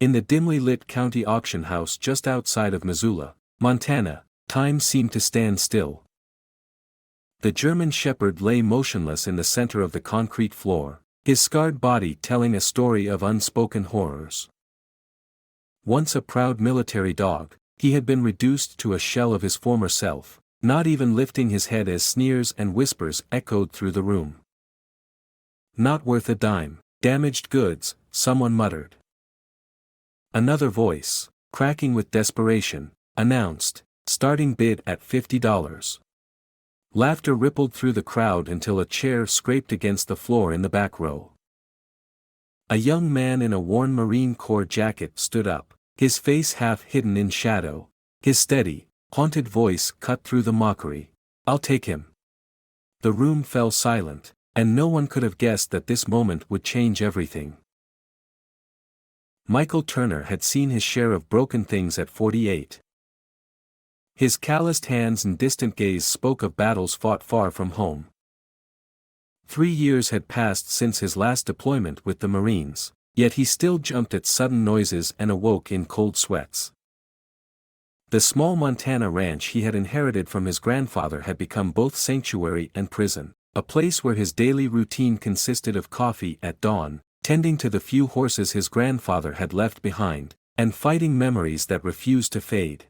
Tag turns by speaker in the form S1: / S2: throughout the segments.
S1: In the dimly lit county auction house just outside of Missoula, Montana, time seemed to stand still. The German Shepherd lay motionless in the center of the concrete floor, his scarred body telling a story of unspoken horrors. Once a proud military dog, he had been reduced to a shell of his former self, not even lifting his head as sneers and whispers echoed through the room. "Not worth a dime, damaged goods," someone muttered. Another voice, cracking with desperation, announced, "Starting bid at $50. Laughter rippled through the crowd until a chair scraped against the floor in the back row. A young man in a worn Marine Corps jacket stood up, his face half hidden in shadow, his steady, haunted voice cut through the mockery. "I'll take him." The room fell silent, and no one could have guessed that this moment would change everything. Michael Turner had seen his share of broken things at 48. His calloused hands and distant gaze spoke of battles fought far from home. 3 years had passed since his last deployment with the Marines, yet he still jumped at sudden noises and awoke in cold sweats. The small Montana ranch he had inherited from his grandfather had become both sanctuary and prison, a place where his daily routine consisted of coffee at dawn, tending to the few horses his grandfather had left behind, and fighting memories that refused to fade.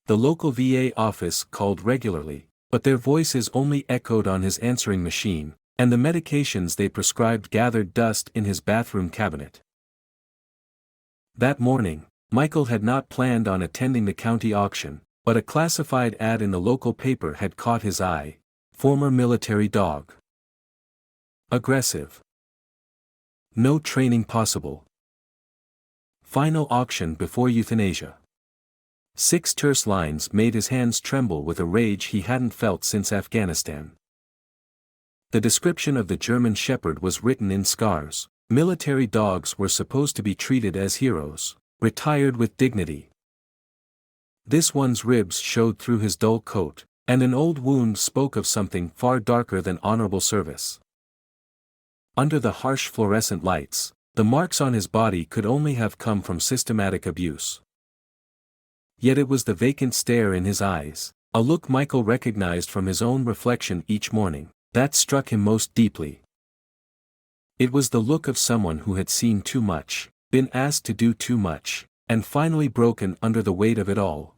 S1: The local VA office called regularly, but their voices only echoed on his answering machine, and the medications they prescribed gathered dust in his bathroom cabinet. That morning, Michael had not planned on attending the county auction, but a classified ad in the local paper had caught his eye. Former military dog. Aggressive. No training possible. Final auction before euthanasia. 6 terse lines made his hands tremble with a rage he hadn't felt since Afghanistan. The description of the German Shepherd was written in scars. Military dogs were supposed to be treated as heroes, retired with dignity. This one's ribs showed through his dull coat, and an old wound spoke of something far darker than honorable service. Under the harsh fluorescent lights, the marks on his body could only have come from systematic abuse. Yet it was the vacant stare in his eyes, a look Michael recognized from his own reflection each morning, that struck him most deeply. It was the look of someone who had seen too much, been asked to do too much, and finally broken under the weight of it all.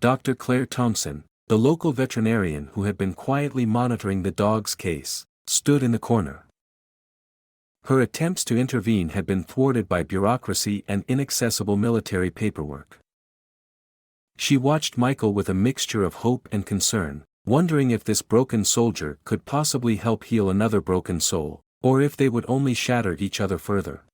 S1: Dr. Claire Thompson, the local veterinarian who had been quietly monitoring the dog's case, stood in the corner. Her attempts to intervene had been thwarted by bureaucracy and inaccessible military paperwork. She watched Michael with a mixture of hope and concern, wondering if this broken soldier could possibly help heal another broken soul, or if they would only shatter each other further.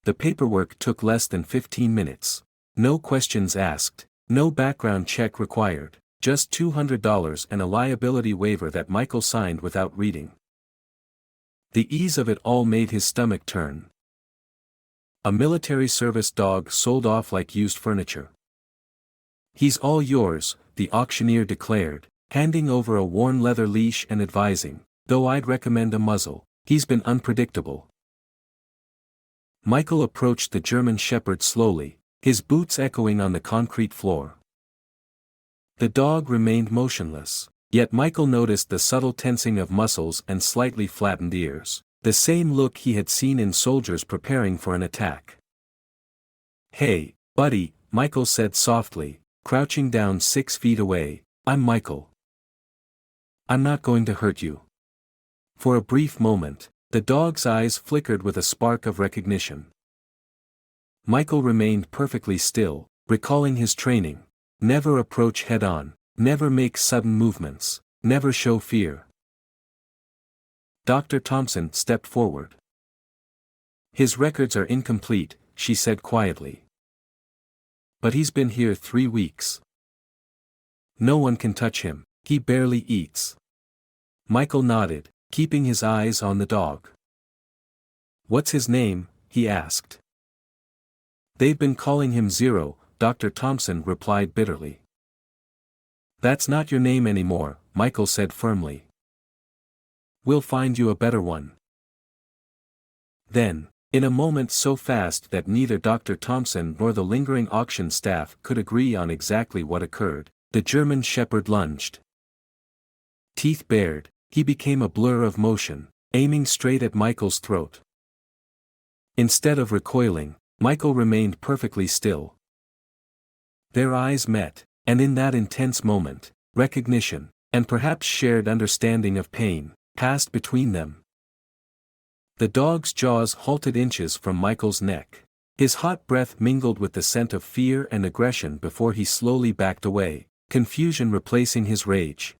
S1: The paperwork took less than 15 minutes. No questions asked, no background check required, just $200 and a liability waiver that Michael signed without reading. The ease of it all made his stomach turn. A military service dog sold off like used furniture. "He's all yours," the auctioneer declared, handing over a worn leather leash and advising, "Though I'd recommend a muzzle, he's been unpredictable." Michael approached the German Shepherd slowly, his boots echoing on the concrete floor. The dog remained motionless, yet Michael noticed the subtle tensing of muscles and slightly flattened ears, the same look he had seen in soldiers preparing for an attack. "Hey, buddy," Michael said softly, crouching down 6 feet away, "I'm Michael. I'm not going to hurt you." For a brief moment, the dog's eyes flickered with a spark of recognition. Michael remained perfectly still, recalling his training. Never approach head-on, never make sudden movements, never show fear. Dr. Thompson stepped forward. "His records are incomplete," she said quietly. "But he's been here 3 weeks. No one can touch him, he barely eats." Michael nodded, keeping his eyes on the dog. "What's his name?" he asked. "They've been calling him Zero," Dr. Thompson replied bitterly. "That's not your name anymore," Michael said firmly. "We'll find you a better one." Then, In a moment so fast that neither Dr. Thompson nor the lingering auction staff could agree on exactly what occurred, the German Shepherd lunged. Teeth bared, he became a blur of motion, aiming straight at Michael's throat. Instead of recoiling, Michael remained perfectly still. Their eyes met, and in that intense moment, recognition, and perhaps shared understanding of pain, passed between them. The dog's jaws halted inches from Michael's neck. His hot breath mingled with the scent of fear and aggression before he slowly backed away, confusion replacing his rage.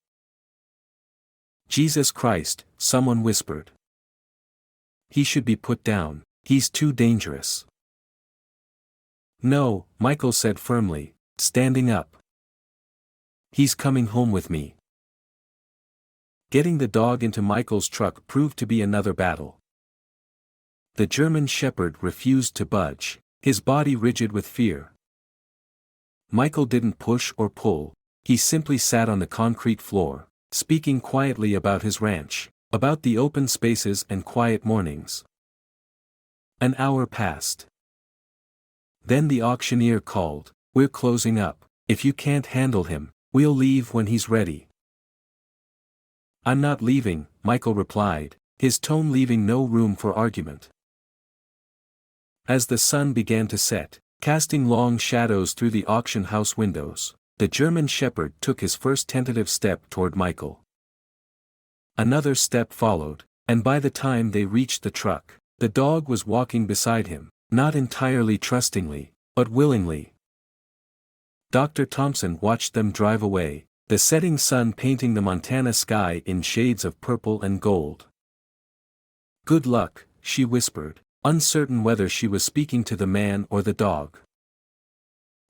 S1: "Jesus Christ," someone whispered. "He should be put down, he's too dangerous." "No," Michael said firmly, standing up. "He's coming home with me." Getting the dog into Michael's truck proved to be another battle. The German Shepherd refused to budge, his body rigid with fear. Michael didn't push or pull, he simply sat on the concrete floor, speaking quietly about his ranch, about the open spaces and quiet mornings. An hour passed. Then the auctioneer called, "We're closing up. If you can't handle him, we'll leave when he's ready." "I'm not leaving," Michael replied, his tone leaving no room for argument. As the sun began to set, casting long shadows through the auction house windows, the German Shepherd took his first tentative step toward Michael. Another step followed, and by the time they reached the truck, the dog was walking beside him, not entirely trustingly, but willingly. Dr. Thompson watched them drive away, the setting sun painting the Montana sky in shades of purple and gold. "Good luck," she whispered, uncertain whether she was speaking to the man or the dog.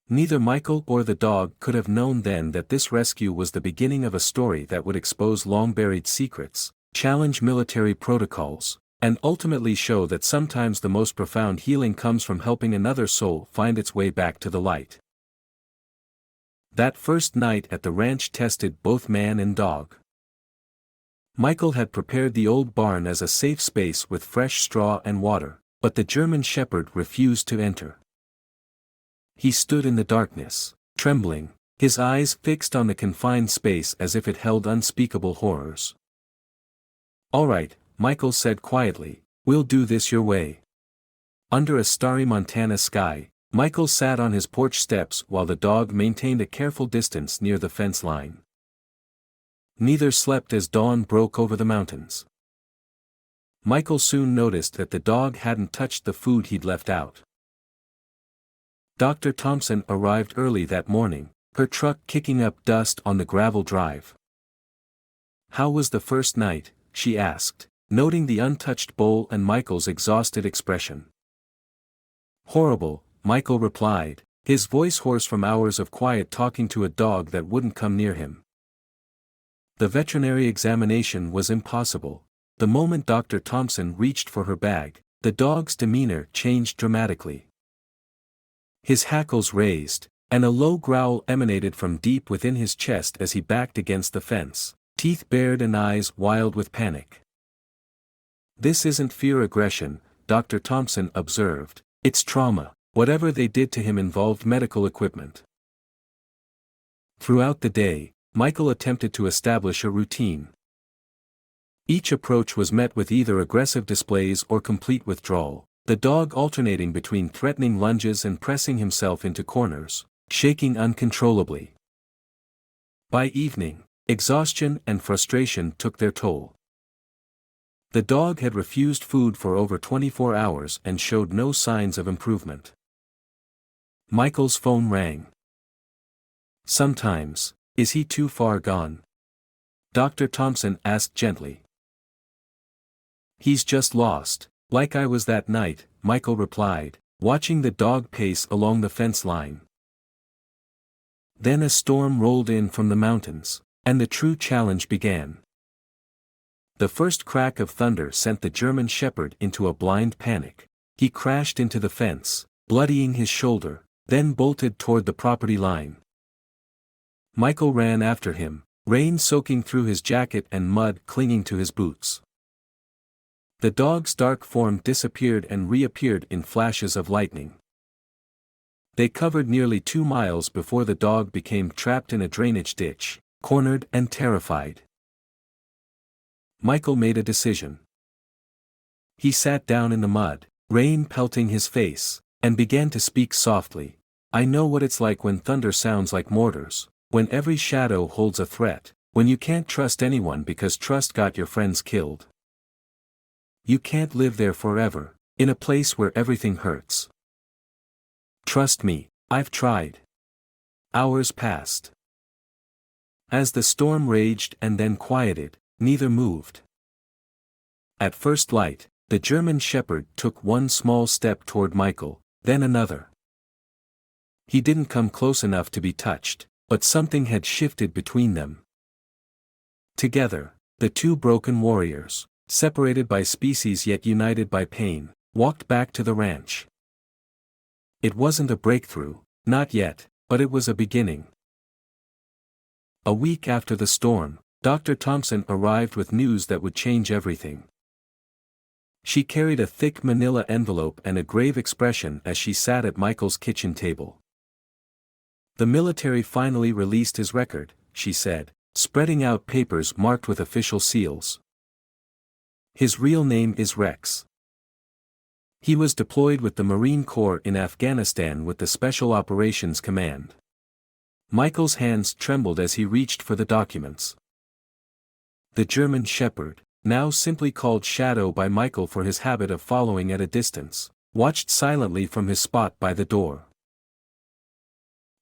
S1: Neither Michael or the dog could have known then that this rescue was the beginning of a story that would expose long-buried secrets, challenge military protocols, and ultimately show that sometimes the most profound healing comes from helping another soul find its way back to the light. That first night at the ranch tested both man and dog. Michael had prepared the old barn as a safe space with fresh straw and water, but the German Shepherd refused to enter. He stood in the darkness, trembling, his eyes fixed on the confined space as if it held unspeakable horrors. "All right," Michael said quietly, "we'll do this your way." Under a starry Montana sky, Michael sat on his porch steps while the dog maintained a careful distance near the fence line. Neither slept as dawn broke over the mountains. Michael soon noticed that the dog hadn't touched the food he'd left out. Dr. Thompson arrived early that morning, her truck kicking up dust on the gravel drive. "How was the first night?" she asked, noting the untouched bowl and Michael's exhausted expression. "Horrible," Michael replied, his voice hoarse from hours of quiet talking to a dog that wouldn't come near him. The veterinary examination was impossible. The moment Dr. Thompson reached for her bag, the dog's demeanor changed dramatically. His hackles raised, and a low growl emanated from deep within his chest as he backed against the fence, teeth bared and eyes wild with panic. "This isn't fear-aggression," Dr. Thompson observed, "it's trauma. Whatever they did to him involved medical equipment." Throughout the day, Michael attempted to establish a routine. Each approach was met with either aggressive displays or complete withdrawal, the dog alternating between threatening lunges and pressing himself into corners, shaking uncontrollably. By evening, exhaustion and frustration took their toll. The dog had refused food for over 24 hours and showed no signs of improvement. Michael's phone rang. "Sometimes, is he too far gone?" Dr. Thompson asked gently. "He's just lost, like I was that night," Michael replied, watching the dog pace along the fence line. Then a storm rolled in from the mountains, and the true challenge began. The first crack of thunder sent the German Shepherd into a blind panic. He crashed into the fence, bloodying his shoulder, then bolted toward the property line. Michael ran after him, rain soaking through his jacket and mud clinging to his boots. The dog's dark form disappeared and reappeared in flashes of lightning. They covered nearly 2 miles before the dog became trapped in a drainage ditch, cornered and terrified. Michael made a decision. He sat down in the mud, rain pelting his face, and began to speak softly. I know what it's like when thunder sounds like mortars, when every shadow holds a threat, when you can't trust anyone because trust got your friends killed. You can't live there forever, in a place where everything hurts. Trust me, I've tried. Hours passed. As the storm raged and then quieted, neither moved. At first light, the German Shepherd took one small step toward Michael, then another. He didn't come close enough to be touched, but something had shifted between them. Together, the two broken warriors, separated by species yet united by pain, walked back to the ranch. It wasn't a breakthrough, not yet, but it was a beginning. A week after the storm, Dr. Thompson arrived with news that would change everything. She carried a thick manila envelope and a grave expression as she sat at Michael's kitchen table. The military finally released his record, she said, spreading out papers marked with official seals. His real name is Rex. He was deployed with the Marine Corps in Afghanistan with the Special Operations Command. Michael's hands trembled as he reached for the documents. The German Shepherd, now simply called Shadow by Michael for his habit of following at a distance, watched silently from his spot by the door.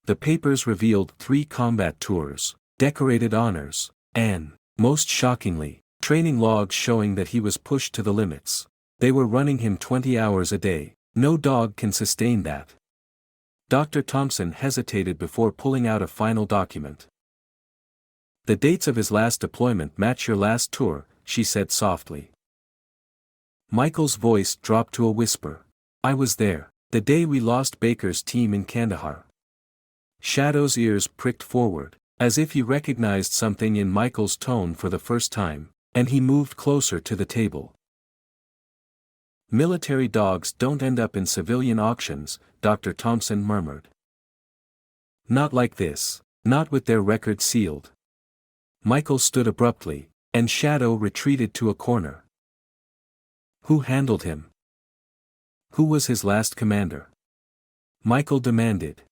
S1: The papers revealed 3 combat tours, decorated honors, and, most shockingly, training logs showing that he was pushed to the limits. They were running him 20 hours a day. No dog can sustain that. Dr. Thompson hesitated before pulling out a final document. The dates of his last deployment match your last tour, she said softly. Michael's voice dropped to a whisper. I was there, the day we lost Baker's team in Kandahar. Shadow's ears pricked forward, as if he recognized something in Michael's tone for the first time, and he moved closer to the table. Military dogs don't end up in civilian auctions, Dr. Thompson murmured. Not like this, not with their record sealed. Michael stood abruptly, and Shadow retreated to a corner. Who handled him? Who was his last commander? Michael demanded.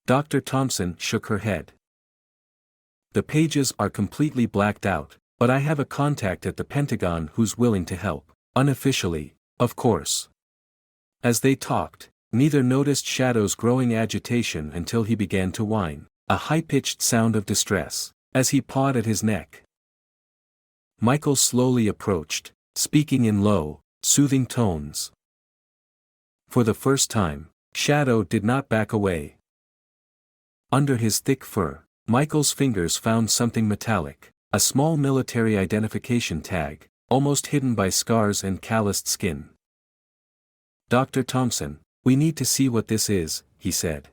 S1: Dr. Thompson shook her head. The pages are completely blacked out, but I have a contact at the Pentagon who's willing to help, unofficially, of course. As they talked, neither noticed Shadow's growing agitation until he began to whine, a high-pitched sound of distress, as he pawed at his neck. Michael slowly approached, speaking in low, soothing tones. For the first time, Shadow did not back away. Under his thick fur, Michael's fingers found something metallic, a small military identification tag, almost hidden by scars and calloused skin. Dr. Thompson, we need to see what this is, he said.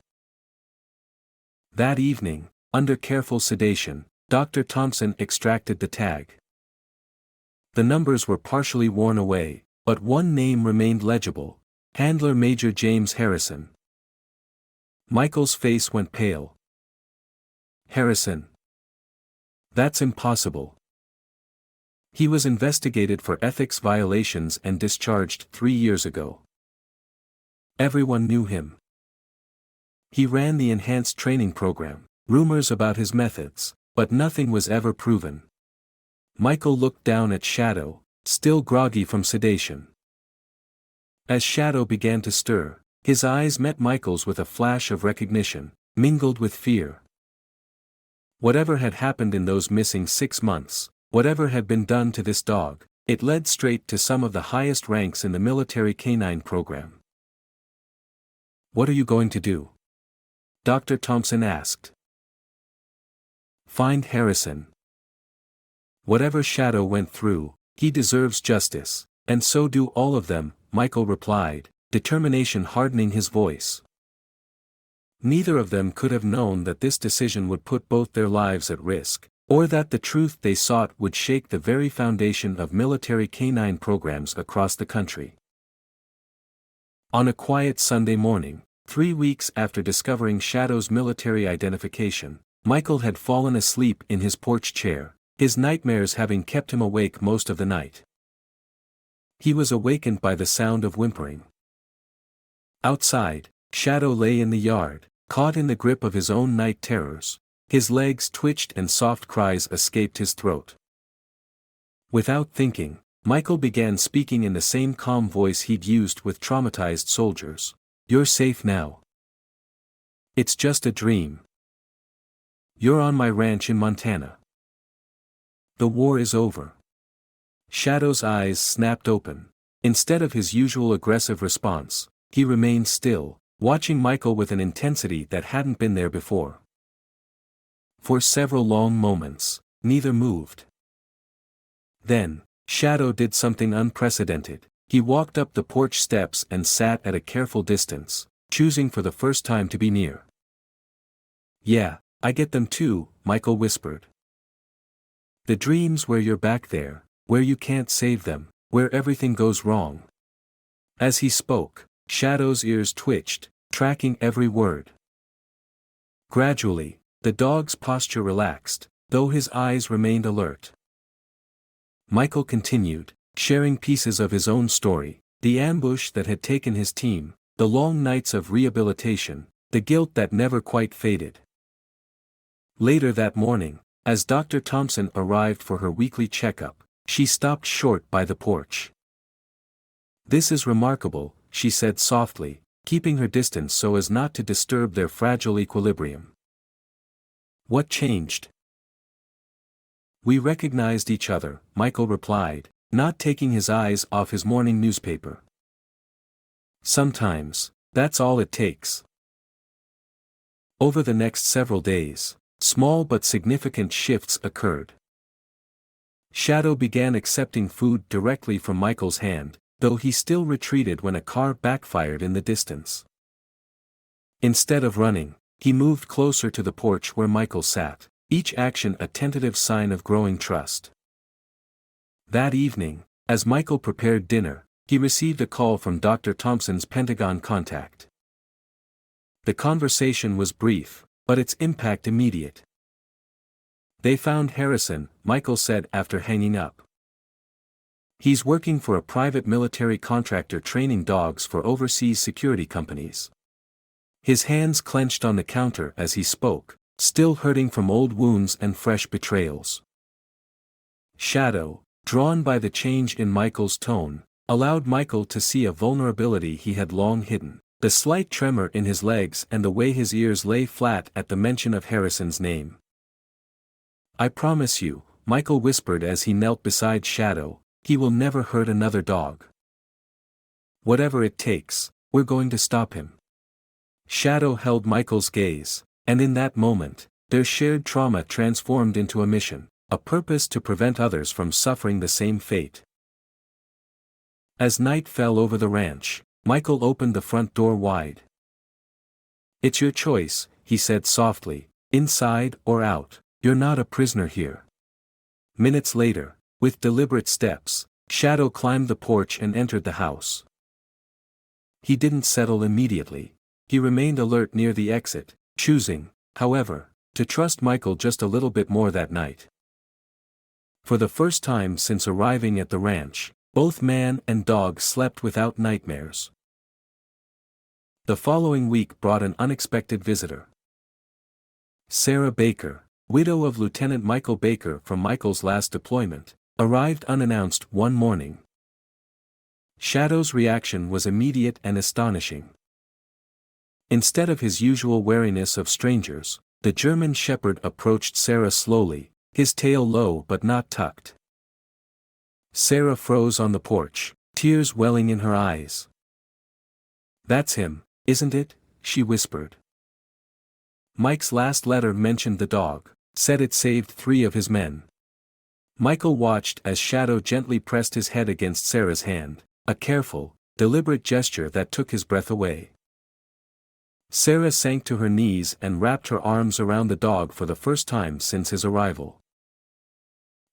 S1: That evening, under careful sedation, Dr. Thompson extracted the tag. The numbers were partially worn away, but one name remained legible, Handler Major James Harrison. Michael's face went pale. Harrison. That's impossible. He was investigated for ethics violations and discharged 3 years ago. Everyone knew him. He ran the enhanced training program, rumors about his methods, but nothing was ever proven. Michael looked down at Shadow, still groggy from sedation. As Shadow began to stir, his eyes met Michael's with a flash of recognition, mingled with fear. Whatever had happened in those missing 6 months, whatever had been done to this dog, it led straight to some of the highest ranks in the military canine program. What are you going to do? Dr. Thompson asked. Find Harrison. Whatever Shadow went through, he deserves justice, and so do all of them, Michael replied, determination hardening his voice. Neither of them could have known that this decision would put both their lives at risk, Or that the truth they sought would shake the very foundation of military canine programs across the country. On a quiet Sunday morning, 3 weeks after discovering Shadow's military identification, Michael had fallen asleep in his porch chair, his nightmares having kept him awake most of the night. He was awakened by the sound of whimpering. Outside, Shadow lay in the yard, caught in the grip of his own night terrors. His legs twitched and soft cries escaped his throat. Without thinking, Michael began speaking in the same calm voice he'd used with traumatized soldiers. "You're safe now. It's just a dream. You're on my ranch in Montana. The war is over." Shadow's eyes snapped open. Instead of his usual aggressive response, he remained still, watching Michael with an intensity that hadn't been there before. For several long moments, neither moved. Then, Shadow did something unprecedented. He walked up the porch steps and sat at a careful distance, choosing for the first time to be near. "Yeah, I get them too," Michael whispered. "The dreams where you're back there, where you can't save them, where everything goes wrong." As he spoke, Shadow's ears twitched, tracking every word. Gradually, the dog's posture relaxed, though his eyes remained alert. Michael continued, sharing pieces of his own story, the ambush that had taken his team, the long nights of rehabilitation, the guilt that never quite faded. Later that morning, as Dr. Thompson arrived for her weekly checkup, she stopped short by the porch. "This is remarkable," she said softly, keeping her distance so as not to disturb their fragile equilibrium. "What changed?" "We recognized each other," Michael replied, not taking his eyes off his morning newspaper. "Sometimes, that's all it takes." Over the next several days, small but significant shifts occurred. Shadow began accepting food directly from Michael's hand, though he still retreated when a car backfired in the distance. Instead of running, he moved closer to the porch where Michael sat, each action a tentative sign of growing trust. That evening, as Michael prepared dinner, he received a call from Dr. Thompson's Pentagon contact. The conversation was brief, but its impact immediate. "They found Harrison," Michael said after hanging up. "He's working for a private military contractor training dogs for overseas security companies." His hands clenched on the counter as he spoke, still hurting from old wounds and fresh betrayals. Shadow, drawn by the change in Michael's tone, allowed Michael to see a vulnerability he had long hidden, the slight tremor in his legs and the way his ears lay flat at the mention of Harrison's name. "I promise you," Michael whispered as he knelt beside Shadow, "he will never hurt another dog. Whatever it takes, we're going to stop him." Shadow held Michael's gaze, and in that moment, their shared trauma transformed into a mission, a purpose to prevent others from suffering the same fate. As night fell over the ranch, Michael opened the front door wide. "It's your choice," he said softly, "inside or out, you're not a prisoner here." Minutes later, with deliberate steps, Shadow climbed the porch and entered the house. He didn't settle immediately. He remained alert near the exit, choosing, however, to trust Michael just a little bit more that night. For the first time since arriving at the ranch, both man and dog slept without nightmares. The following week brought an unexpected visitor. Sarah Baker, widow of Lieutenant Michael Baker from Michael's last deployment, arrived unannounced one morning. Shadow's reaction was immediate and astonishing. Instead of his usual wariness of strangers, the German shepherd approached Sarah slowly, his tail low but not tucked. Sarah froze on the porch, tears welling in her eyes. "That's him, isn't it?" she whispered. "Mike's last letter mentioned the dog, said it saved 3 of his men." Michael watched as Shadow gently pressed his head against Sarah's hand, a careful, deliberate gesture that took his breath away. Sarah sank to her knees and wrapped her arms around the dog for the first time since his arrival.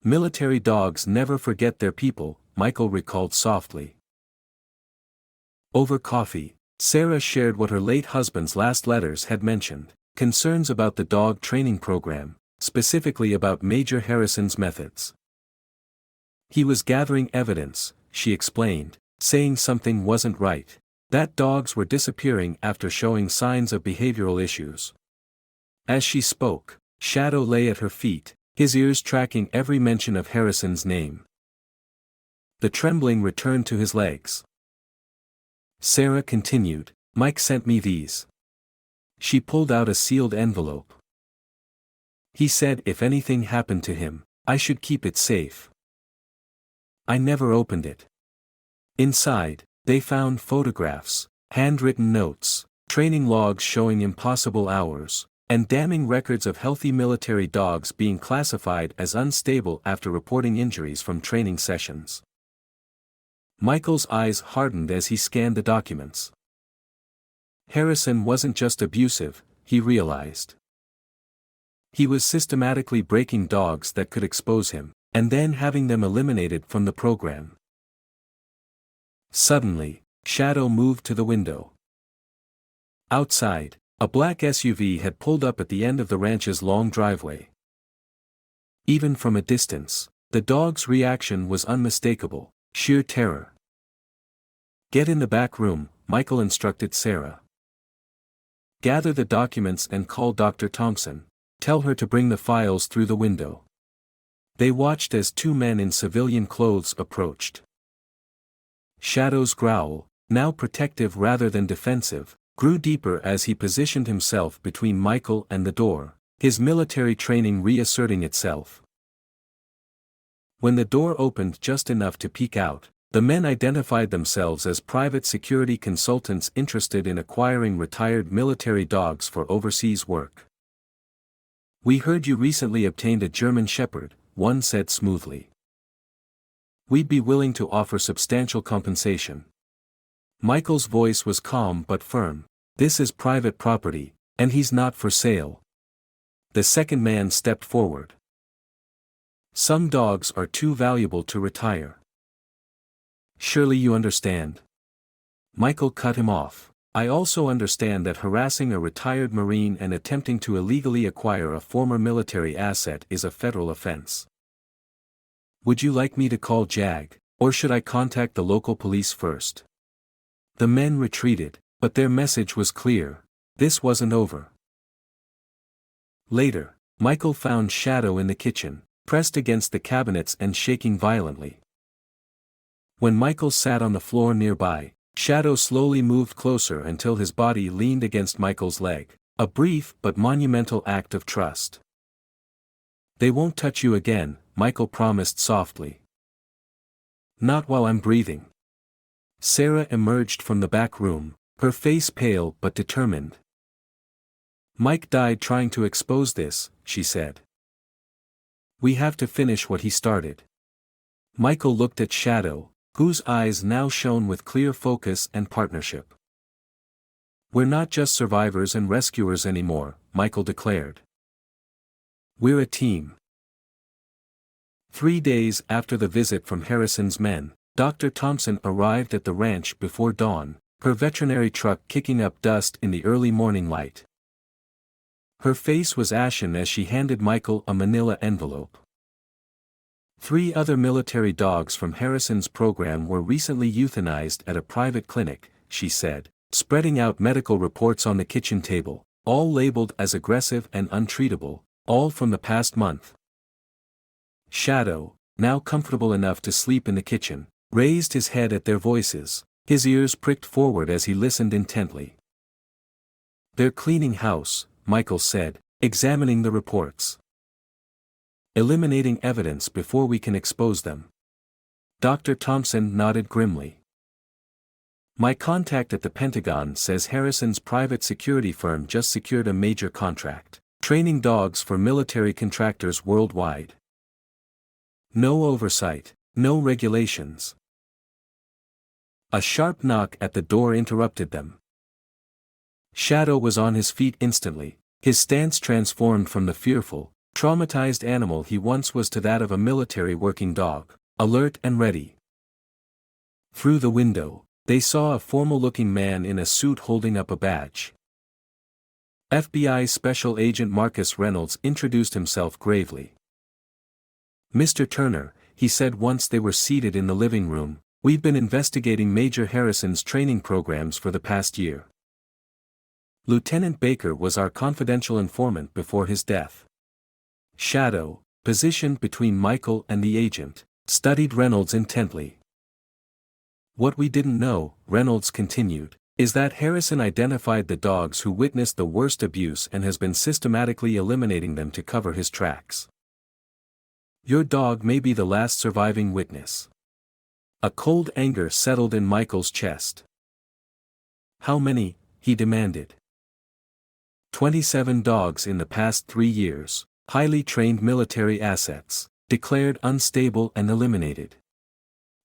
S1: Military dogs never forget their people, Michael recalled softly. Over coffee, Sarah shared what her late husband's last letters had mentioned, concerns about the dog training program, specifically about Major Harrison's methods. He was gathering evidence, she explained, saying something wasn't right, that dogs were disappearing after showing signs of behavioral issues. As she spoke, Shadow lay at her feet, his ears tracking every mention of Harrison's name. The trembling returned to his legs. Sarah continued, Mike sent me these. She pulled out a sealed envelope. He said if anything happened to him, I should keep it safe. I never opened it. Inside, they found photographs, handwritten notes, training logs showing impossible hours, and damning records of healthy military dogs being classified as unstable after reporting injuries from training sessions. Michael's eyes hardened as he scanned the documents. Harrison wasn't just abusive, he realized. He was systematically breaking dogs that could expose him, and then having them eliminated from the program. Suddenly, Shadow moved to the window. Outside, a black SUV had pulled up at the end of the ranch's long driveway. Even from a distance, the dog's reaction was unmistakable, sheer terror. Get in the back room, Michael instructed Sarah. Gather the documents and call Dr. Thompson, tell her to bring the files through the window. They watched as two men in civilian clothes approached. Shadow's growl, now protective rather than defensive, grew deeper as he positioned himself between Michael and the door, his military training reasserting itself. When the door opened just enough to peek out, the men identified themselves as private security consultants interested in acquiring retired military dogs for overseas work. We heard you recently obtained a German Shepherd, one said smoothly. We'd be willing to offer substantial compensation. Michael's voice was calm but firm. This is private property, and he's not for sale. The second man stepped forward. Some dogs are too valuable to retire. Surely you understand. Michael cut him off. I also understand that harassing a retired Marine and attempting to illegally acquire a former military asset is a federal offense. Would you like me to call JAG, or should I contact the local police first? The men retreated, but their message was clear. This wasn't over. Later, Michael found Shadow in the kitchen, pressed against the cabinets and shaking violently. When Michael sat on the floor nearby, Shadow slowly moved closer until his body leaned against Michael's leg, a brief but monumental act of trust. They won't touch you again, Michael promised softly. Not while I'm breathing. Sarah emerged from the back room, her face pale but determined. Mike died trying to expose this, she said. We have to finish what he started. Michael looked at Shadow, whose eyes now shone with clear focus and partnership. We're not just survivors and rescuers anymore, Michael declared. We're a team. 3 days after the visit from Harrison's men, Dr. Thompson arrived at the ranch before dawn, her veterinary truck kicking up dust in the early morning light. Her face was ashen as she handed Michael a manila envelope. 3 other military dogs from Harrison's program were recently euthanized at a private clinic, she said, spreading out medical reports on the kitchen table, all labeled as aggressive and untreatable, all from the past month. Shadow, now comfortable enough to sleep in the kitchen, raised his head at their voices, his ears pricked forward as he listened intently. They're cleaning house, Michael said, examining the reports. Eliminating evidence before we can expose them. Dr. Thompson nodded grimly. My contact at the Pentagon says Harrison's private security firm just secured a major contract, training dogs for military contractors worldwide. No oversight, no regulations. A sharp knock at the door interrupted them. Shadow was on his feet instantly, his stance transformed from the fearful, traumatized animal he once was to that of a military working dog, alert and ready. Through the window, they saw a formal-looking man in a suit holding up a badge. FBI Special Agent Marcus Reynolds introduced himself gravely. "Mr. Turner," he said once they were seated in the living room, "we've been investigating Major Harrison's training programs for the past year. Lieutenant Baker was our confidential informant before his death." Shadow, positioned between Michael and the agent, studied Reynolds intently. "What we didn't know," Reynolds continued, "is that Harrison identified the dogs who witnessed the worst abuse and has been systematically eliminating them to cover his tracks. Your dog may be the last surviving witness." A cold anger settled in Michael's chest. "How many?" he demanded. 27 dogs in the past 3 years, highly trained military assets, declared unstable and eliminated."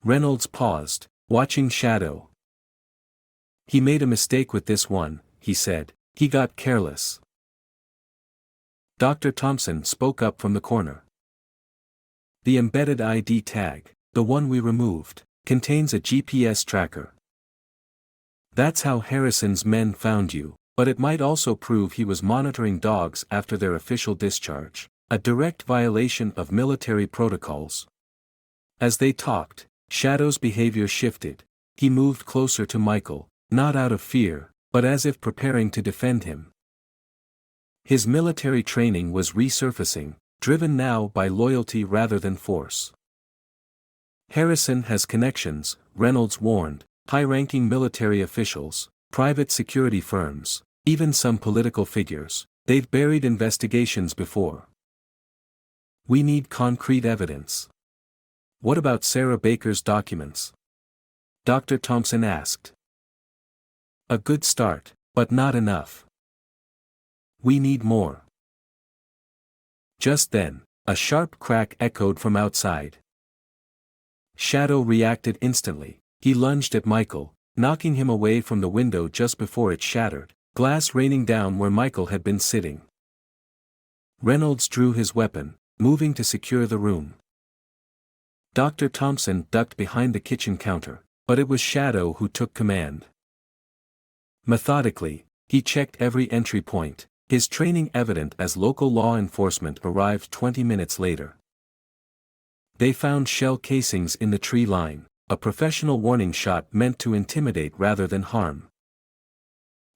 S1: Reynolds paused, watching Shadow. "He made a mistake with this one," he said. "He got careless." Dr. Thompson spoke up from the corner. "The embedded ID tag, the one we removed, contains a GPS tracker. That's how Harrison's men found you, but it might also prove he was monitoring dogs after their official discharge, a direct violation of military protocols." As they talked, Shadow's behavior shifted. He moved closer to Michael, not out of fear, but as if preparing to defend him. His military training was resurfacing, driven now by loyalty rather than force. "Harrison has connections," Reynolds warned, "high-ranking military officials, private security firms, even some political figures. They've buried investigations before. We need concrete evidence." "What about Sarah Baker's documents?" Dr. Thompson asked. "A good start, but not enough. We need more." Just then, a sharp crack echoed from outside. Shadow reacted instantly. He lunged at Michael, knocking him away from the window just before it shattered, glass raining down where Michael had been sitting. Reynolds drew his weapon, moving to secure the room. Dr. Thompson ducked behind the kitchen counter, but it was Shadow who took command. Methodically, he checked every entry point, his training evident as local law enforcement arrived 20 minutes later. They found shell casings in the tree line, a professional warning shot meant to intimidate rather than harm.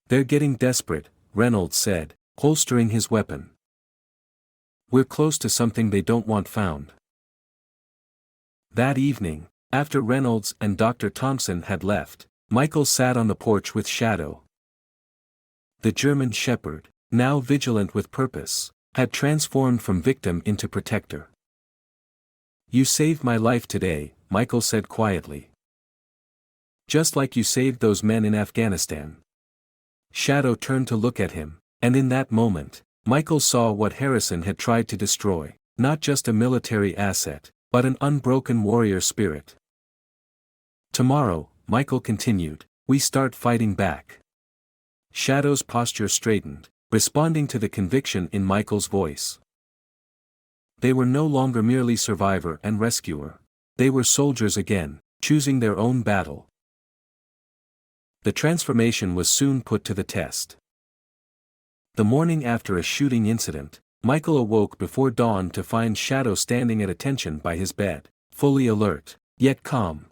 S1: "They're getting desperate," Reynolds said, holstering his weapon. "We're close to something they don't want found." That evening, after Reynolds and Dr. Thompson had left, Michael sat on the porch with Shadow. The German shepherd, now vigilant with purpose, had transformed from victim into protector. "You saved my life today," Michael said quietly. "Just like you saved those men in Afghanistan." Shadow turned to look at him, and in that moment, Michael saw what Harrison had tried to destroy, not just a military asset, but an unbroken warrior spirit. "Tomorrow," Michael continued, "we start fighting back." Shadow's posture straightened, responding to the conviction in Michael's voice. They were no longer merely survivor and rescuer. They were soldiers again, choosing their own battle. The transformation was soon put to the test. The morning after a shooting incident, Michael awoke before dawn to find Shadow standing at attention by his bed, fully alert, yet calm.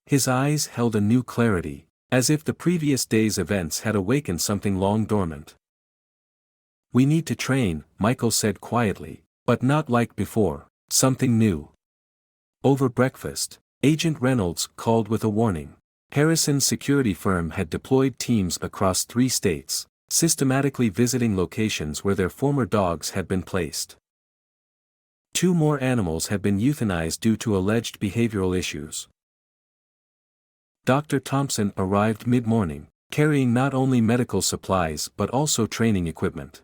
S1: His eyes held a new clarity, as if the previous day's events had awakened something long dormant. "We need to train," Michael said quietly, "but not like before, something new." Over breakfast, Agent Reynolds called with a warning. Harrison's security firm had deployed teams across 3 states, systematically visiting locations where their former dogs had been placed. 2 more animals had been euthanized due to alleged behavioral issues. Dr. Thompson arrived mid-morning, carrying not only medical supplies but also training equipment.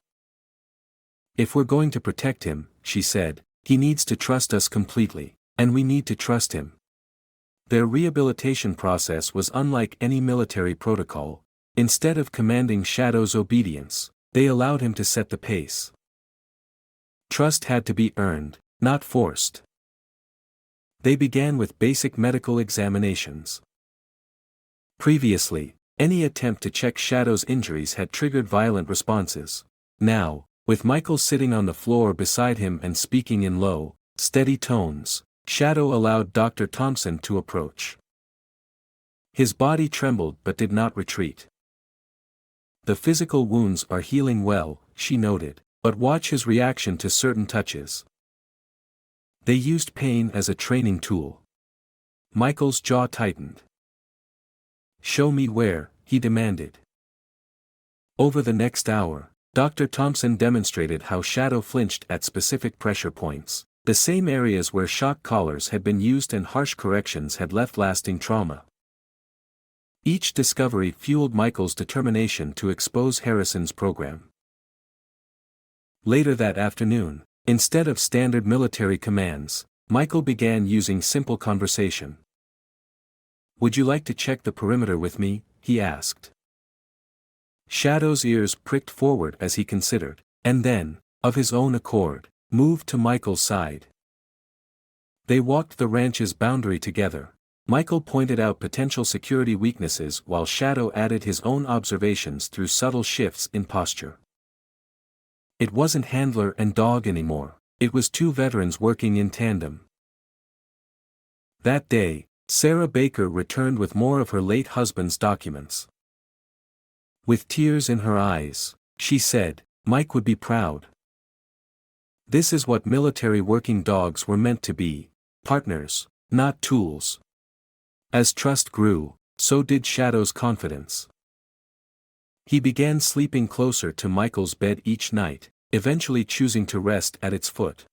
S1: "If we're going to protect him," she said, "he needs to trust us completely, and we need to trust him." Their rehabilitation process was unlike any military protocol. Instead of commanding Shadow's obedience, they allowed him to set the pace. Trust had to be earned, not forced. They began with basic medical examinations. Previously, any attempt to check Shadow's injuries had triggered violent responses. Now, with Michael sitting on the floor beside him and speaking in low, steady tones, Shadow allowed Dr. Thompson to approach. His body trembled but did not retreat. "The physical wounds are healing well," she noted, "but watch his reaction to certain touches." They used pain as a training tool. Michael's jaw tightened. "Show me where," he demanded. Over the next hour, Dr. Thompson demonstrated how Shadow flinched at specific pressure points, the same areas where shock collars had been used and harsh corrections had left lasting trauma. Each discovery fueled Michael's determination to expose Harrison's program. Later that afternoon, instead of standard military commands, Michael began using simple conversation. "Would you like to check the perimeter with me?" he asked. Shadow's ears pricked forward as he considered, and then, of his own accord, moved to Michael's side. They walked the ranch's boundary together. Michael pointed out potential security weaknesses while Shadow added his own observations through subtle shifts in posture. It wasn't handler and dog anymore, it was two veterans working in tandem. That day, Sarah Baker returned with more of her late husband's documents. With tears in her eyes, she said, "Mike would be proud. This is what military working dogs were meant to be, partners, not tools." As trust grew, so did Shadow's confidence. He began sleeping closer to Michael's bed each night, eventually choosing to rest at its foot.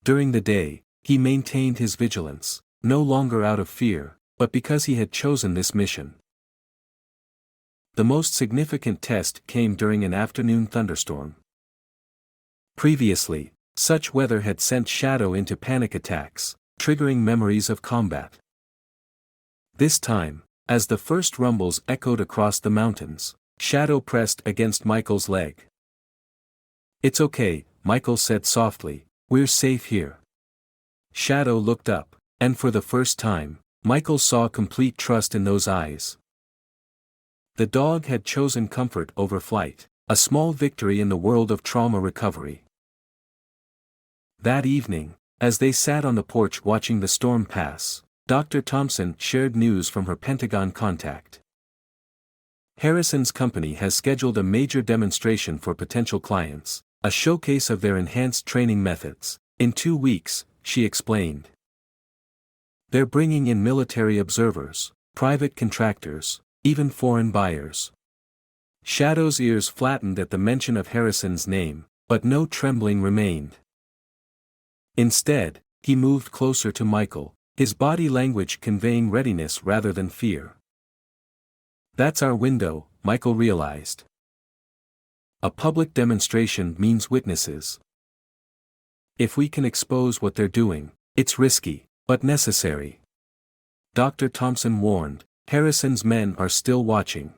S1: During the day, he maintained his vigilance, no longer out of fear, but because he had chosen this mission. The most significant test came during an afternoon thunderstorm. Previously, such weather had sent Shadow into panic attacks, triggering memories of combat. This time, as the first rumbles echoed across the mountains, Shadow pressed against Michael's leg. "It's okay," Michael said softly, "we're safe here." Shadow looked up, and for the first time, Michael saw complete trust in those eyes. The dog had chosen comfort over flight, a small victory in the world of trauma recovery. That evening, as they sat on the porch watching the storm pass, Dr. Thompson shared news from her Pentagon contact. Harrison's company has scheduled a major demonstration for potential clients, a showcase of their enhanced training methods. In 2 weeks, she explained. They're bringing in military observers, private contractors, even foreign buyers. Shadow's ears flattened at the mention of Harrison's name, but no trembling remained. Instead, he moved closer to Michael, his body language conveying readiness rather than fear. "That's our window," Michael realized. A public demonstration means witnesses. If we can expose what they're doing, it's risky, but necessary. Dr. Thompson warned, "Harrison's men are still watching."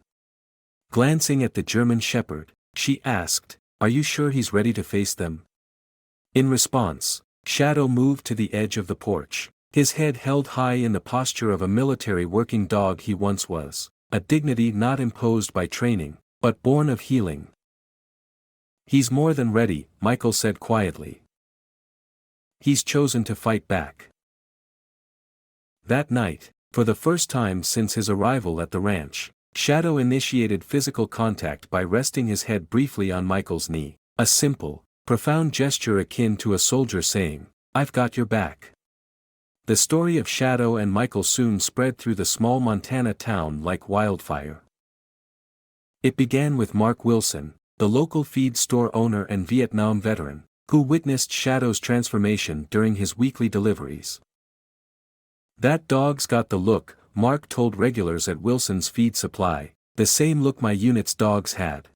S1: Glancing at the German shepherd, she asked, "Are you sure he's ready to face them?" In response, Shadow moved to the edge of the porch, his head held high in the posture of a military working dog he once was, a dignity not imposed by training, but born of healing. "He's more than ready," Michael said quietly. "He's chosen to fight back." That night, for the first time since his arrival at the ranch, Shadow initiated physical contact by resting his head briefly on Michael's knee, a simple, profound gesture akin to a soldier saying, "I've got your back." The story of Shadow and Michael soon spread through the small Montana town like wildfire. It began with Mark Wilson, the local feed store owner and Vietnam veteran, who witnessed Shadow's transformation during his weekly deliveries. "That dog's got the look," Mark told regulars at Wilson's feed supply, "the same look my unit's dogs had.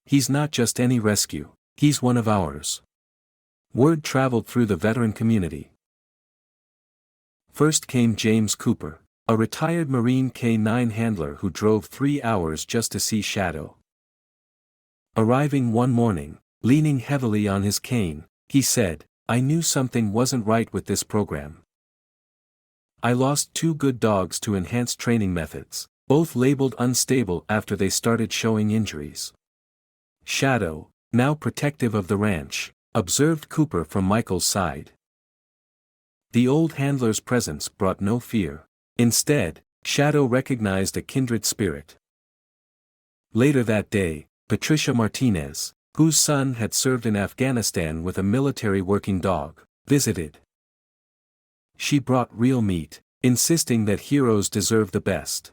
S1: He's not just any rescue, he's one of ours." Word traveled through the veteran community. First came James Cooper, a retired Marine K-9 handler who drove 3 hours just to see Shadow. Arriving one morning, Leaning heavily on his cane, he said, "I knew something wasn't right with this program. I lost 2 good dogs to enhanced training methods, both labeled unstable after they started showing injuries." Shadow, now protective of the ranch, observed Cooper from Michael's side. The old handler's presence brought no fear. Instead, Shadow recognized a kindred spirit. Later that day, Patricia Martinez, whose son had served in Afghanistan with a military working dog, visited. She brought real meat, insisting that heroes deserve the best.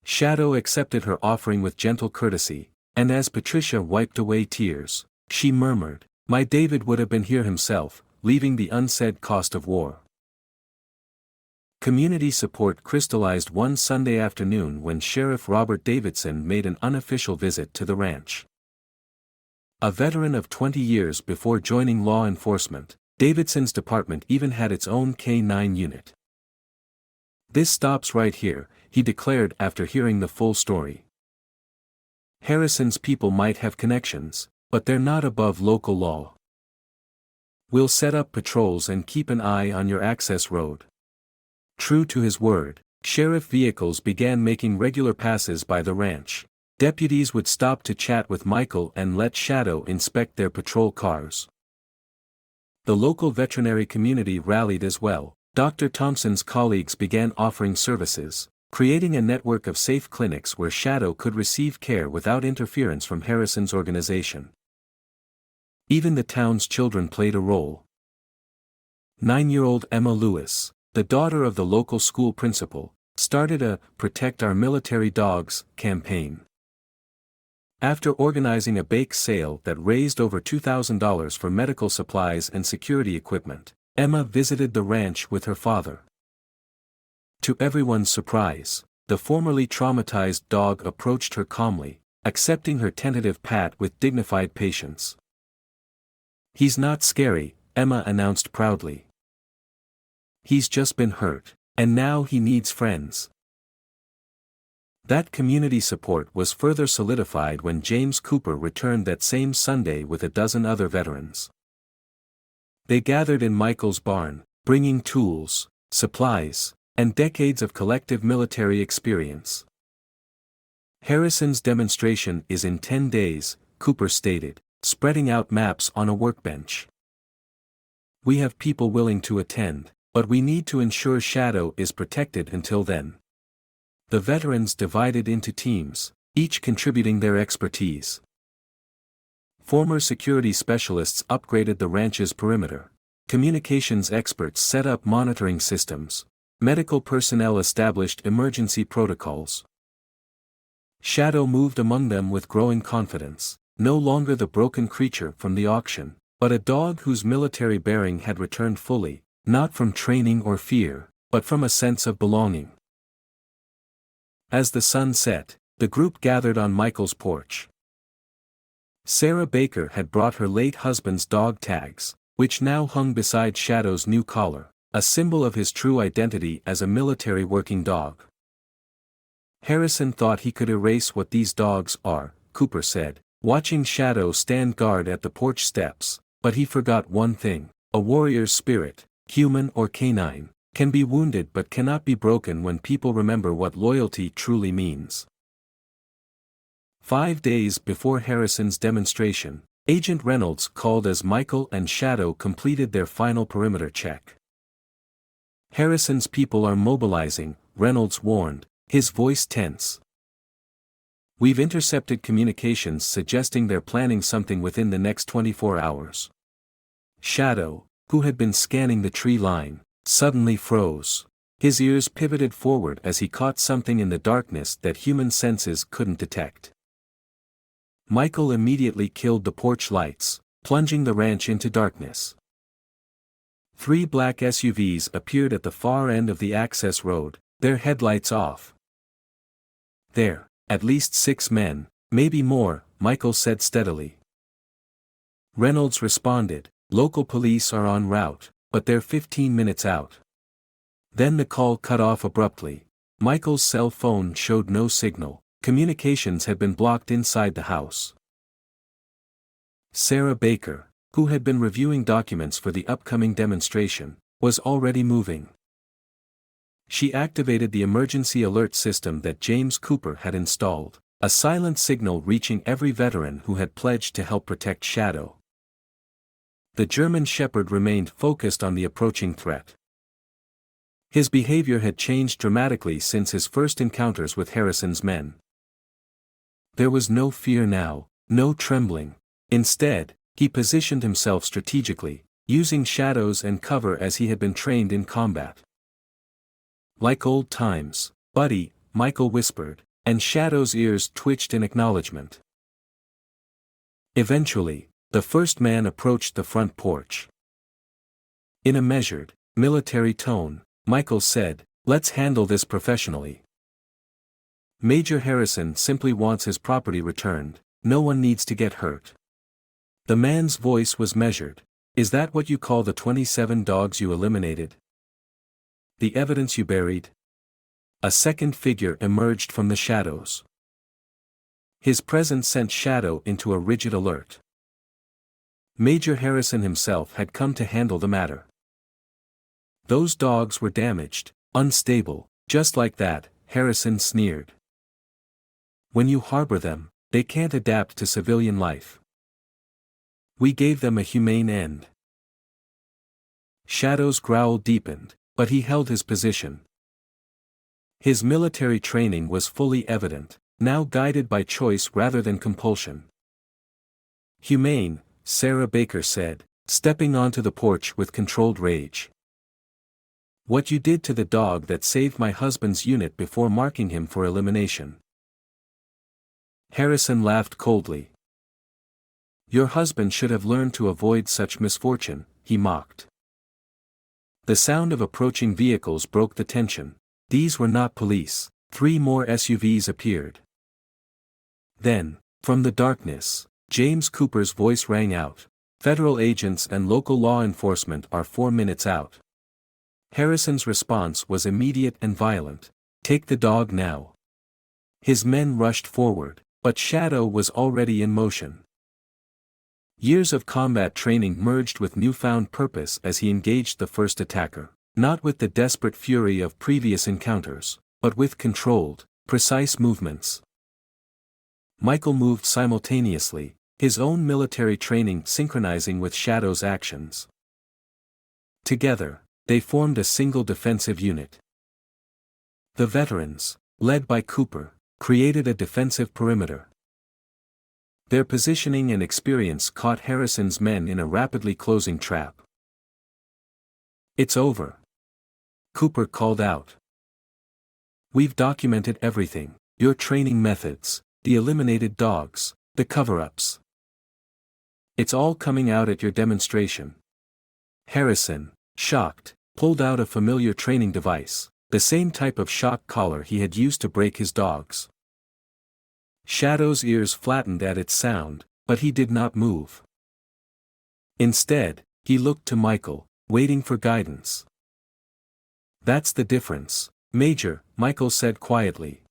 S1: Shadow accepted her offering with gentle courtesy, and as Patricia wiped away tears, she murmured, "My David would have been here himself, leaving the unsaid cost of war." Community support crystallized one Sunday afternoon when Sheriff Robert Davidson made an unofficial visit to the ranch. A veteran of 20 years before joining law enforcement, Davidson's department even had its own K-9 unit. "This stops right here," he declared after hearing the full story. "Harrison's people might have connections, but they're not above local law. We'll set up patrols and keep an eye on your access road." True to his word, sheriff vehicles began making regular passes by the ranch. Deputies would stop to chat with Michael and let Shadow inspect their patrol cars. The local veterinary community rallied as well. Dr. Thompson's colleagues began offering services, creating a network of safe clinics where Shadow could receive care without interference from Harrison's organization. Even the town's children played a role. 9-year-old Emma Lewis, the daughter of the local school principal, started a "Protect Our Military Dogs" campaign. After organizing a bake sale that raised over $2,000 for medical supplies and security equipment, Emma visited the ranch with her father. To everyone's surprise, the formerly traumatized dog approached her calmly, accepting her tentative pat with dignified patience. "He's not scary," Emma announced proudly. "He's just been hurt, and now he needs friends." That community support was further solidified when James Cooper returned that same Sunday with a dozen other veterans. They gathered in Michael's barn, bringing tools, supplies, and decades of collective military experience. "Harrison's demonstration is in 10 days, Cooper stated, spreading out maps on a workbench. "We have people willing to attend, but we need to ensure Shadow is protected until then." The veterans divided into teams, each contributing their expertise. Former security specialists upgraded the ranch's perimeter. Communications experts set up monitoring systems. Medical personnel established emergency protocols. Shadow moved among them with growing confidence, no longer the broken creature from the auction, but a dog whose military bearing had returned fully, not from training or fear, but from a sense of belonging. As the sun set, the group gathered on Michael's porch. Sarah Baker had brought her late husband's dog tags, which now hung beside Shadow's new collar, a symbol of his true identity as a military working dog. "Harrison thought he could erase what these dogs are," Cooper said, watching Shadow stand guard at the porch steps, "but he forgot one thing: a warrior's spirit, human or canine, can be wounded but cannot be broken when people remember what loyalty truly means." 5 days before Harrison's demonstration, Agent Reynolds called as Michael and Shadow completed their final perimeter check. "Harrison's people are mobilizing," Reynolds warned, his voice tense. "We've intercepted communications suggesting they're planning something within the next 24 hours. Shadow, who had been scanning the tree line, suddenly froze. His ears pivoted forward as he caught something in the darkness that human senses couldn't detect. Michael immediately killed the porch lights, plunging the ranch into darkness. 3 black SUVs appeared at the far end of the access road, their headlights off. "There, at least 6 men, maybe more," Michael said steadily. Reynolds responded, "Local police are en route, but they're 15 minutes out." Then the call cut off abruptly. Michael's cell phone showed no signal. Communications had been blocked inside the house. Sarah Baker, who had been reviewing documents for the upcoming demonstration, was already moving. She activated the emergency alert system that James Cooper had installed, a silent signal reaching every veteran who had pledged to help protect Shadow. The German Shepherd remained focused on the approaching threat. His behavior had changed dramatically since his first encounters with Harrison's men. There was no fear now, no trembling. Instead, he positioned himself strategically, using shadows and cover as he had been trained in combat. "Like old times, buddy," Michael whispered, and Shadow's ears twitched in acknowledgement. Eventually, the first man approached the front porch. In a measured, military tone, Michael said, "Let's handle this professionally. Major Harrison simply wants his property returned, no one needs to get hurt." The man's voice was measured. "Is that what you call the 27 dogs you eliminated? The evidence you buried?" A second figure emerged from the shadows. His presence sent Shadow into a rigid alert. Major Harrison himself had come to handle the matter. "Those dogs were damaged, unstable, just like that," Harrison sneered. "When you harbor them, they can't adapt to civilian life. We gave them a humane end." Shadow's growl deepened, but he held his position. His military training was fully evident, now guided by choice rather than compulsion. "Humane," Sarah Baker said, stepping onto the porch with controlled rage. "What you did to the dog that saved my husband's unit before marking him for elimination." Harrison laughed coldly. "Your husband should have learned to avoid such misfortune," he mocked. The sound of approaching vehicles broke the tension. These were not police. 3 more SUVs appeared. Then, from the darkness, James Cooper's voice rang out. "Federal agents and local law enforcement are 4 minutes out." Harrison's response was immediate and violent. "Take the dog now." His men rushed forward, but Shadow was already in motion. Years of combat training merged with newfound purpose as he engaged the first attacker, not with the desperate fury of previous encounters, but with controlled, precise movements. Michael moved simultaneously, his own military training synchronizing with Shadow's actions. Together, they formed a single defensive unit. The veterans, led by Cooper, created a defensive perimeter. Their positioning and experience caught Harrison's men in a rapidly closing trap. "It's over," Cooper called out. "We've documented everything, your training methods, the eliminated dogs, the cover-ups. It's all coming out at your demonstration." Harrison, shocked, pulled out a familiar training device, the same type of shock collar he had used to break his dogs. Shadow's ears flattened at its sound, but he did not move. Instead, he looked to Michael, waiting for guidance. "That's the difference, Major," Michael said quietly.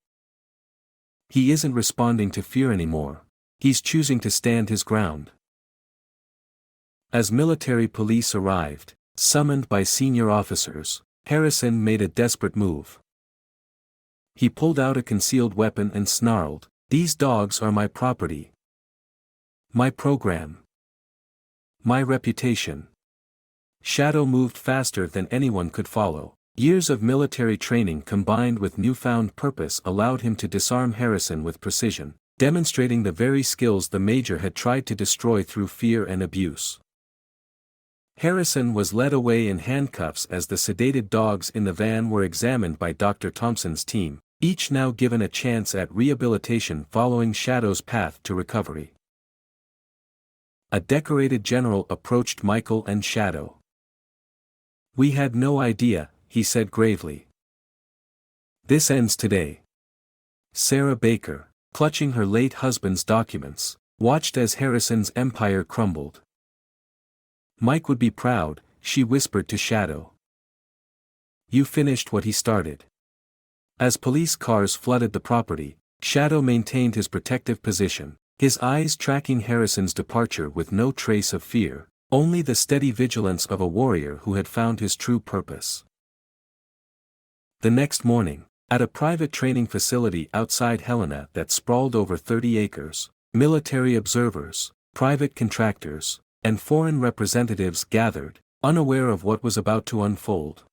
S1: "He isn't responding to fear anymore. He's choosing to stand his ground." As military police arrived, summoned by senior officers, Harrison made a desperate move. He pulled out a concealed weapon and snarled, "These dogs are my property. My program. My reputation." Shadow moved faster than anyone could follow. Years of military training combined with newfound purpose allowed him to disarm Harrison with precision, demonstrating the very skills the Major had tried to destroy through fear and abuse. Harrison was led away in handcuffs as the sedated dogs in the van were examined by Dr. Thompson's team, each now given a chance at rehabilitation following Shadow's path to recovery. A decorated general approached Michael and Shadow. "We had no idea," he said gravely. "This ends today." Sarah Baker, clutching her late husband's documents, watched as Harrison's empire crumbled. "Mike would be proud," she whispered to Shadow. "You finished what he started." As police cars flooded the property, Shadow maintained his protective position, his eyes tracking Harrison's departure with no trace of fear, only the steady vigilance of a warrior who had found his true purpose. The next morning, at a private training facility outside Helena that sprawled over 30 acres, military observers, private contractors, and foreign representatives gathered, unaware of what was about to unfold.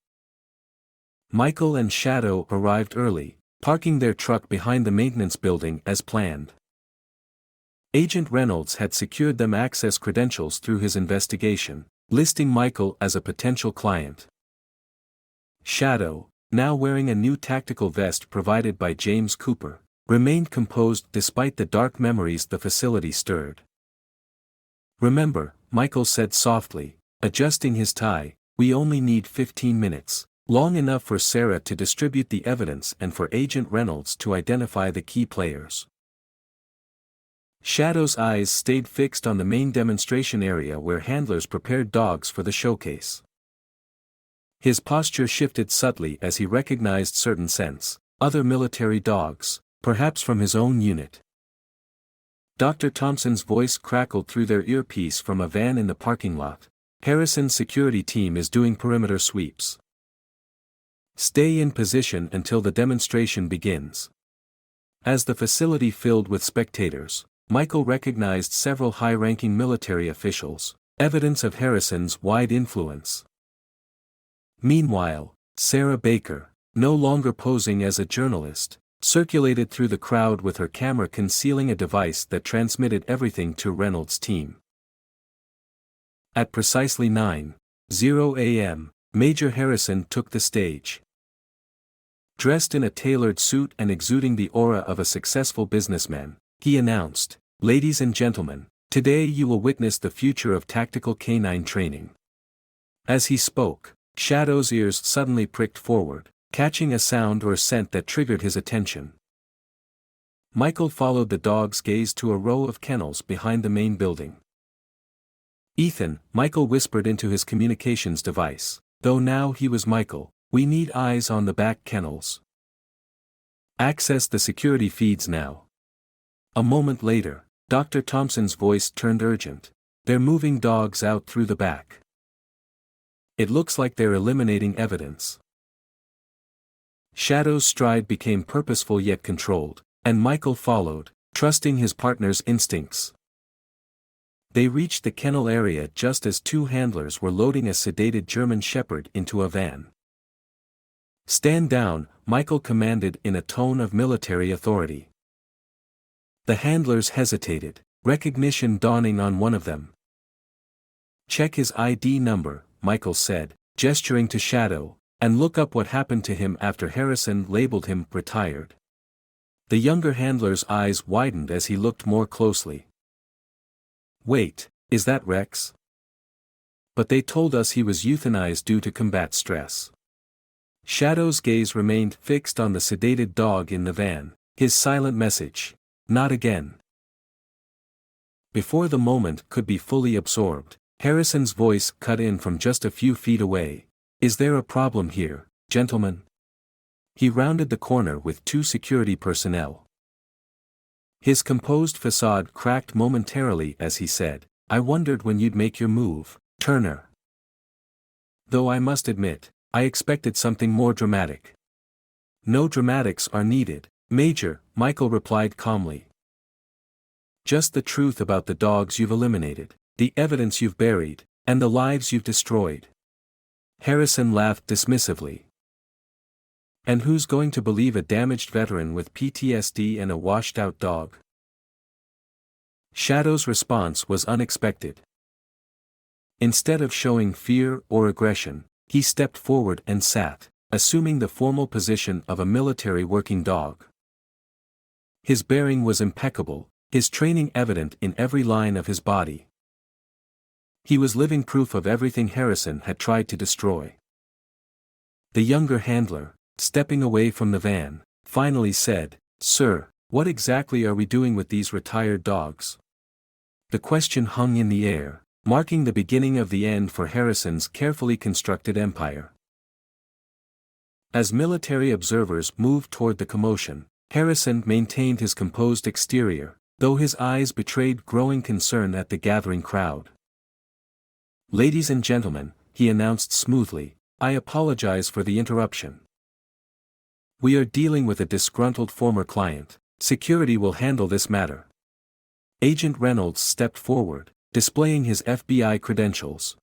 S1: Michael and Shadow arrived early, parking their truck behind the maintenance building as planned. Agent Reynolds had secured them access credentials through his investigation, listing Michael as a potential client. Shadow, now wearing a new tactical vest provided by James Cooper, remained composed despite the dark memories the facility stirred. "Remember," Michael said softly, adjusting his tie, "we only need 15 minutes, long enough for Sarah to distribute the evidence and for Agent Reynolds to identify the key players." Shadow's eyes stayed fixed on the main demonstration area where handlers prepared dogs for the showcase. His posture shifted subtly as he recognized certain scents, other military dogs, perhaps from his own unit. Dr. Thompson's voice crackled through their earpiece from a van in the parking lot. "Harrison's security team is doing perimeter sweeps. Stay in position until the demonstration begins." As the facility filled with spectators, Michael recognized several high-ranking military officials, evidence of Harrison's wide influence. Meanwhile, Sarah Baker, no longer posing as a journalist, circulated through the crowd with her camera concealing a device that transmitted everything to Reynolds' team. At precisely 9:00 a.m., Major Harrison took the stage. Dressed in a tailored suit and exuding the aura of a successful businessman, he announced, "Ladies and gentlemen, today you will witness the future of tactical canine training." As he spoke, Shadow's ears suddenly pricked forward, catching a sound or scent that triggered his attention. Michael followed the dog's gaze to a row of kennels behind the main building. "Ethan," Michael whispered into his communications device, though now he was Michael, "we need eyes on the back kennels. Access the security feeds now." A moment later, Dr. Thompson's voice turned urgent. "They're moving dogs out through the back. It looks like they're eliminating evidence." Shadow's stride became purposeful yet controlled, and Michael followed, trusting his partner's instincts. They reached the kennel area just as two handlers were loading a sedated German Shepherd into a van. "Stand down," Michael commanded in a tone of military authority. The handlers hesitated, recognition dawning on one of them. "Check his ID number," Michael said, gesturing to Shadow, "and look up what happened to him after Harrison labeled him retired." The younger handler's eyes widened as he looked more closely. "Wait, is that Rex? But they told us he was euthanized due to combat stress." Shadow's gaze remained fixed on the sedated dog in the van, his silent message, "Not again." Before the moment could be fully absorbed, Harrison's voice cut in from just a few feet away. "Is there a problem here, gentlemen?" He rounded the corner with two security personnel. His composed facade cracked momentarily as he said, "I wondered when you'd make your move, Turner. Though I must admit, I expected something more dramatic." "No dramatics are needed, Major," Michael replied calmly. "Just the truth about the dogs you've eliminated, the evidence you've buried, and the lives you've destroyed." Harrison laughed dismissively. "And who's going to believe a damaged veteran with PTSD and a washed-out dog?" Shadow's response was unexpected. Instead of showing fear or aggression, he stepped forward and sat, assuming the formal position of a military working dog. His bearing was impeccable, his training evident in every line of his body. He was living proof of everything Harrison had tried to destroy. The younger handler, stepping away from the van, finally said, "Sir, what exactly are we doing with these retired dogs?" The question hung in the air, marking the beginning of the end for Harrison's carefully constructed empire. As military observers moved toward the commotion, Harrison maintained his composed exterior, though his eyes betrayed growing concern at the gathering crowd. "Ladies and gentlemen," he announced smoothly, "I apologize for the interruption. We are dealing with a disgruntled former client. Security will handle this matter." Agent Reynolds stepped forward, displaying his FBI credentials.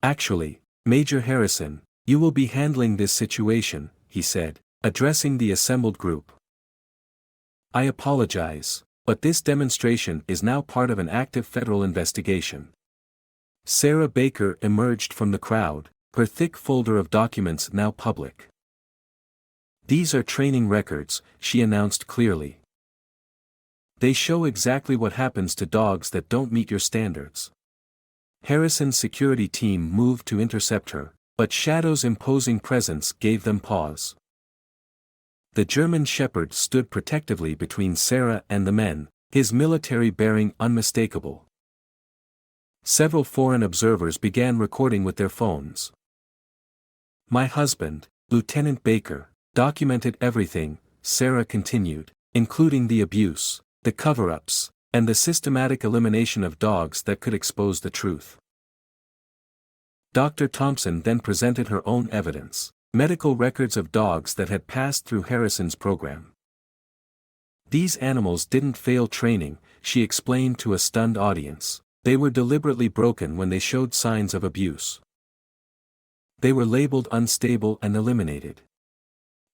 S1: "Actually, Major Harrison, you will be handling this situation," he said, addressing the assembled group. "I apologize, but this demonstration is now part of an active federal investigation." Sarah Baker emerged from the crowd, her thick folder of documents now public. "These are training records," she announced clearly. "They show exactly what happens to dogs that don't meet your standards." Harrison's security team moved to intercept her, but Shadow's imposing presence gave them pause. The German Shepherd stood protectively between Sarah and the men, his military bearing unmistakable. Several foreign observers began recording with their phones. "My husband, Lieutenant Baker, documented everything," Sarah continued, "including the abuse, the cover-ups, and the systematic elimination of dogs that could expose the truth." Dr. Thompson then presented her own evidence, medical records of dogs that had passed through Harrison's program. "These animals didn't fail training," she explained to a stunned audience. "They were deliberately broken when they showed signs of abuse. They were labeled unstable and eliminated."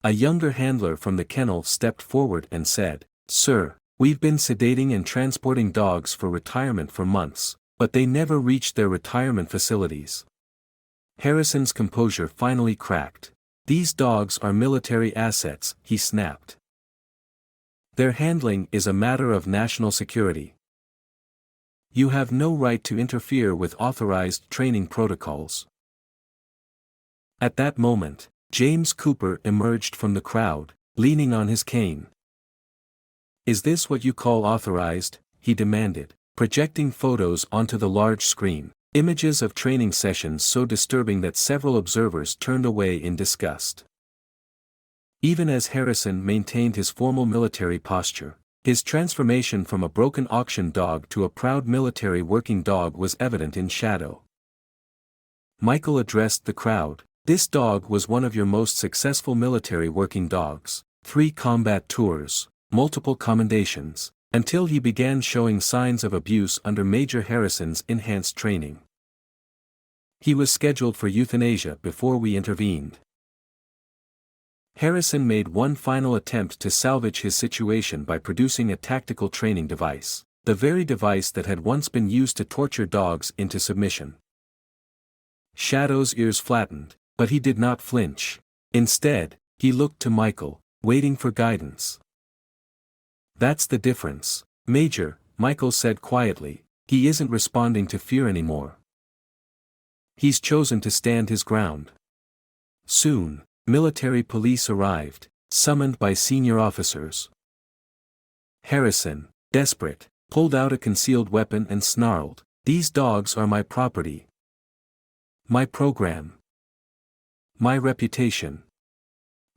S1: A younger handler from the kennel stepped forward and said, "Sir, we've been sedating and transporting dogs for retirement for months, but they never reached their retirement facilities." Harrison's composure finally cracked. "These dogs are military assets," he snapped. "Their handling is a matter of national security. You have no right to interfere with authorized training protocols." At that moment, James Cooper emerged from the crowd, leaning on his cane. "Is this what you call authorized?" he demanded, projecting photos onto the large screen, images of training sessions so disturbing that several observers turned away in disgust. Even as Harrison maintained his formal military posture, his transformation from a broken auction dog to a proud military working dog was evident in Shadow. Michael addressed the crowd. "This dog was one of your most successful military working dogs, 3 combat tours, multiple commendations, until he began showing signs of abuse under Major Harrison's enhanced training. He was scheduled for euthanasia before we intervened." Harrison made one final attempt to salvage his situation by producing a tactical training device, the very device that had once been used to torture dogs into submission. Shadow's ears flattened, but he did not flinch. Instead, he looked to Michael, waiting for guidance. "That's the difference, Major," Michael said quietly. "He isn't responding to fear anymore. He's chosen to stand his ground." Soon, military police arrived, summoned by senior officers. Harrison, desperate, pulled out a concealed weapon and snarled, "These dogs are my property. My program. My reputation."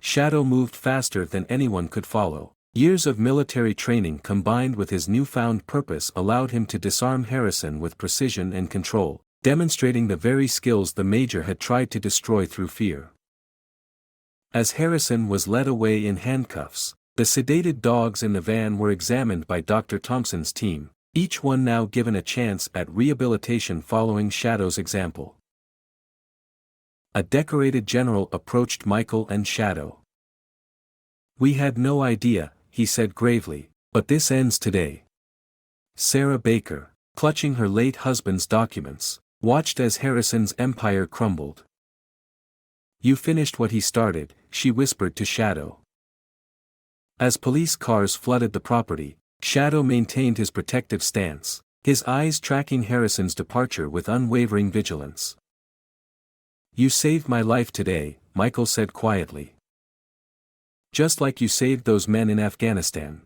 S1: Shadow moved faster than anyone could follow. Years of military training combined with his newfound purpose allowed him to disarm Harrison with precision and control, demonstrating the very skills the Major had tried to destroy through fear. As Harrison was led away in handcuffs, the sedated dogs in the van were examined by Dr. Thompson's team, each one now given a chance at rehabilitation following Shadow's example. A decorated general approached Michael and Shadow. "We had no idea," he said gravely, "but this ends today." Sarah Baker, clutching her late husband's documents, watched as Harrison's empire crumbled. "You finished what he started," she whispered to Shadow. As police cars flooded the property, Shadow maintained his protective stance, his eyes tracking Harrison's departure with unwavering vigilance. "You saved my life today," Michael said quietly. "Just like you saved those men in Afghanistan."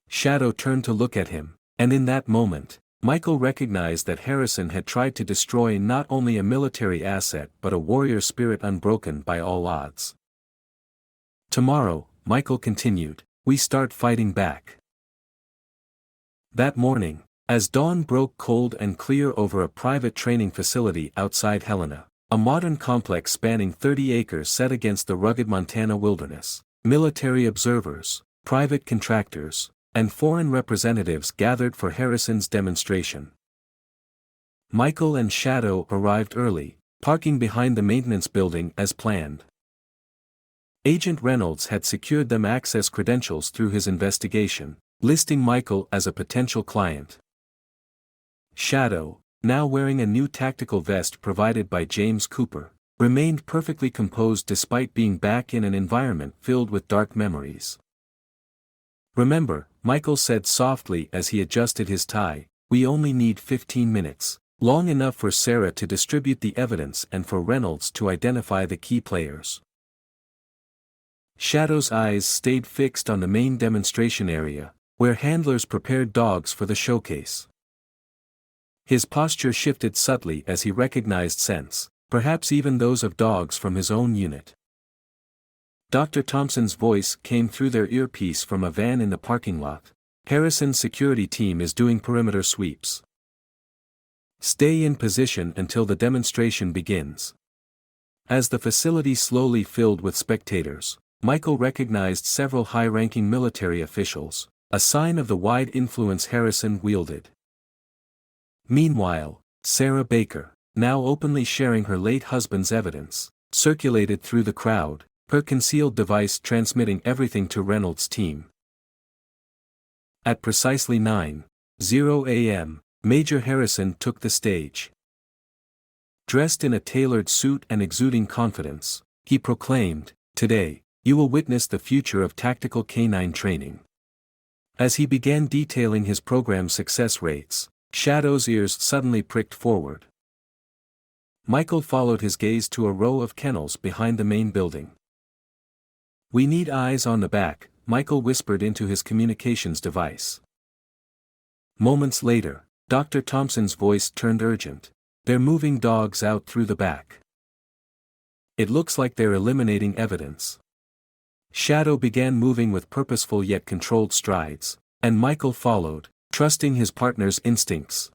S1: Shadow turned to look at him, and in that moment, Michael recognized that Harrison had tried to destroy not only a military asset but a warrior spirit unbroken by all odds. "Tomorrow," Michael continued, "we start fighting back. That morning, as dawn broke cold and clear over a private training facility outside Helena, a modern complex spanning 30 acres set against the rugged Montana wilderness, military observers, private contractors, and foreign representatives gathered for Harrison's demonstration. Michael and Shadow arrived early, parking behind the maintenance building as planned. Agent Reynolds had secured them access credentials through his investigation, listing Michael as a potential client. Shadow, now wearing a new tactical vest provided by James Cooper, remained perfectly composed despite being back in an environment filled with dark memories. "Remember," Michael said softly as he adjusted his tie, "we only need 15 minutes, long enough for Sarah to distribute the evidence and for Reynolds to identify the key players." Shadow's eyes stayed fixed on the main demonstration area, where handlers prepared dogs for the showcase. His posture shifted subtly as he recognized scents, perhaps even those of dogs from his own unit. Dr. Thompson's voice came through their earpiece from a van in the parking lot. "Harrison's security team is doing perimeter sweeps. Stay in position until the demonstration begins." As the facility slowly filled with spectators, Michael recognized several high-ranking military officials, a sign of the wide influence Harrison wielded. Meanwhile, Sarah Baker, now openly sharing her late husband's evidence, circulated through the crowd, her concealed device transmitting everything to Reynolds' team. At precisely 9:00 a.m., Major Harrison took the stage. Dressed in a tailored suit and exuding confidence, he proclaimed, "Today, you will witness the future of tactical canine training." As he began detailing his program's success rates, Shadow's ears suddenly pricked forward. Michael followed his gaze to a row of kennels behind the main building. "We need eyes on the back," Michael whispered into his communications device. Moments later, Dr. Thompson's voice turned urgent. "They're moving dogs out through the back. It looks like they're eliminating evidence." Shadow began moving with purposeful yet controlled strides, and Michael followed, trusting his partner's instincts.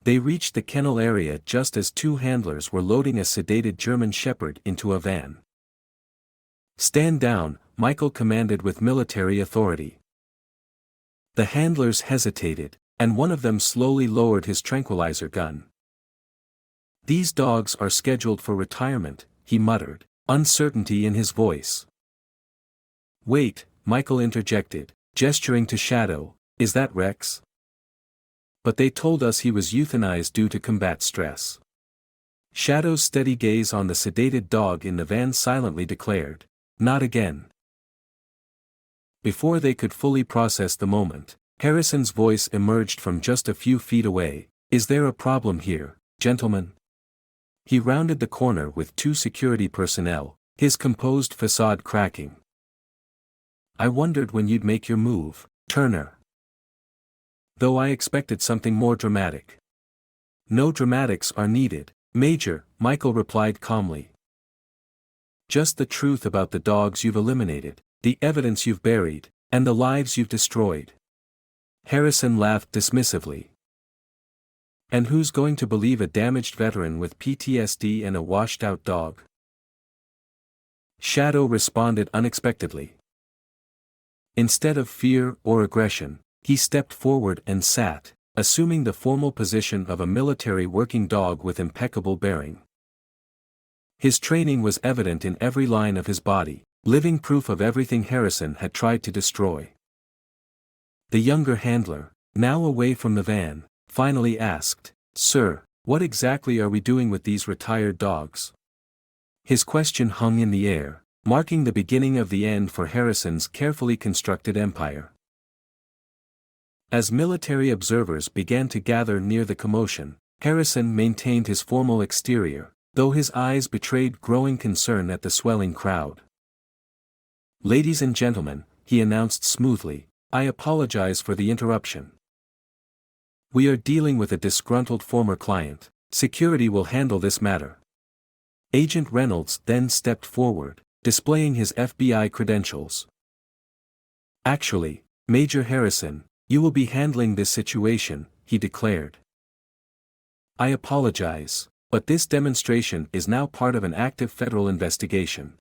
S1: They reached the kennel area just as two handlers were loading a sedated German Shepherd into a van. "Stand down," Michael commanded with military authority. The handlers hesitated, and one of them slowly lowered his tranquilizer gun. "These dogs are scheduled for retirement," he muttered, uncertainty in his voice. "Wait," Michael interjected, gesturing to Shadow, "is that Rex? But they told us he was euthanized due to combat stress." Shadow's steady gaze on the sedated dog in the van silently declared, "Not again." Before they could fully process the moment, Harrison's voice emerged from just a few feet away. "Is there a problem here, gentlemen?" He rounded the corner with two security personnel, his composed facade cracking. "I wondered when you'd make your move, Turner. Though I expected something more dramatic." "No dramatics are needed, Major," Michael replied calmly. "Just the truth about the dogs you've eliminated, the evidence you've buried, and the lives you've destroyed." Harrison laughed dismissively. "And who's going to believe a damaged veteran with PTSD and a washed-out dog?" Shadow responded unexpectedly. Instead of fear or aggression, he stepped forward and sat, assuming the formal position of a military working dog with impeccable bearing. His training was evident in every line of his body, living proof of everything Harrison had tried to destroy. The younger handler, now away from the van, finally asked, "Sir, what exactly are we doing with these retired dogs?" His question hung in the air, marking the beginning of the end for Harrison's carefully constructed empire. As military observers began to gather near the commotion, Harrison maintained his formal exterior, though his eyes betrayed growing concern at the swelling crowd. "Ladies and gentlemen," he announced smoothly, "I apologize for the interruption. We are dealing with a disgruntled former client. Security will handle this matter." Agent Reynolds then stepped forward, displaying his FBI credentials. "Actually, Major Harrison, You will be handling this situation, he declared. I apologize, but this demonstration is now part of an active federal investigation.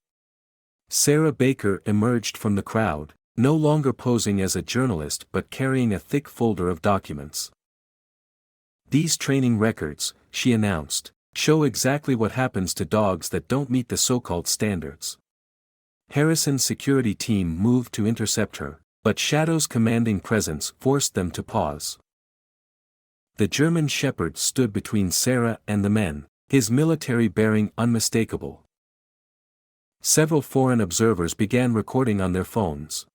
S1: Sarah Baker emerged from the crowd, no longer posing as a journalist but carrying a thick folder of documents. These training records, she announced, show exactly what happens to dogs that don't meet the so-called standards. Harrison's security team moved to intercept her, but Shadow's commanding presence forced them to pause. The German shepherd stood between Sarah and the men, his military bearing unmistakable. Several foreign observers began recording on their phones.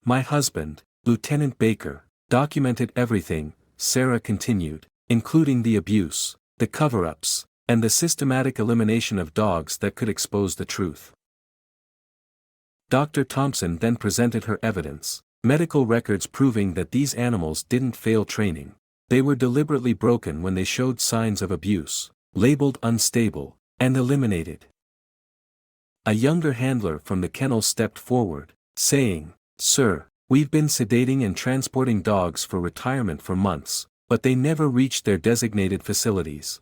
S1: My husband, Lieutenant Baker, documented everything, Sarah continued, including the abuse, the cover-ups, and the systematic elimination of dogs that could expose the truth. Dr. Thompson then presented her evidence, medical records proving that these animals didn't fail training. They were deliberately broken when they showed signs of abuse, labeled unstable, and eliminated. A younger handler from the kennel stepped forward, saying, Sir, we've been sedating and transporting dogs for retirement for months, but they never reached their designated facilities.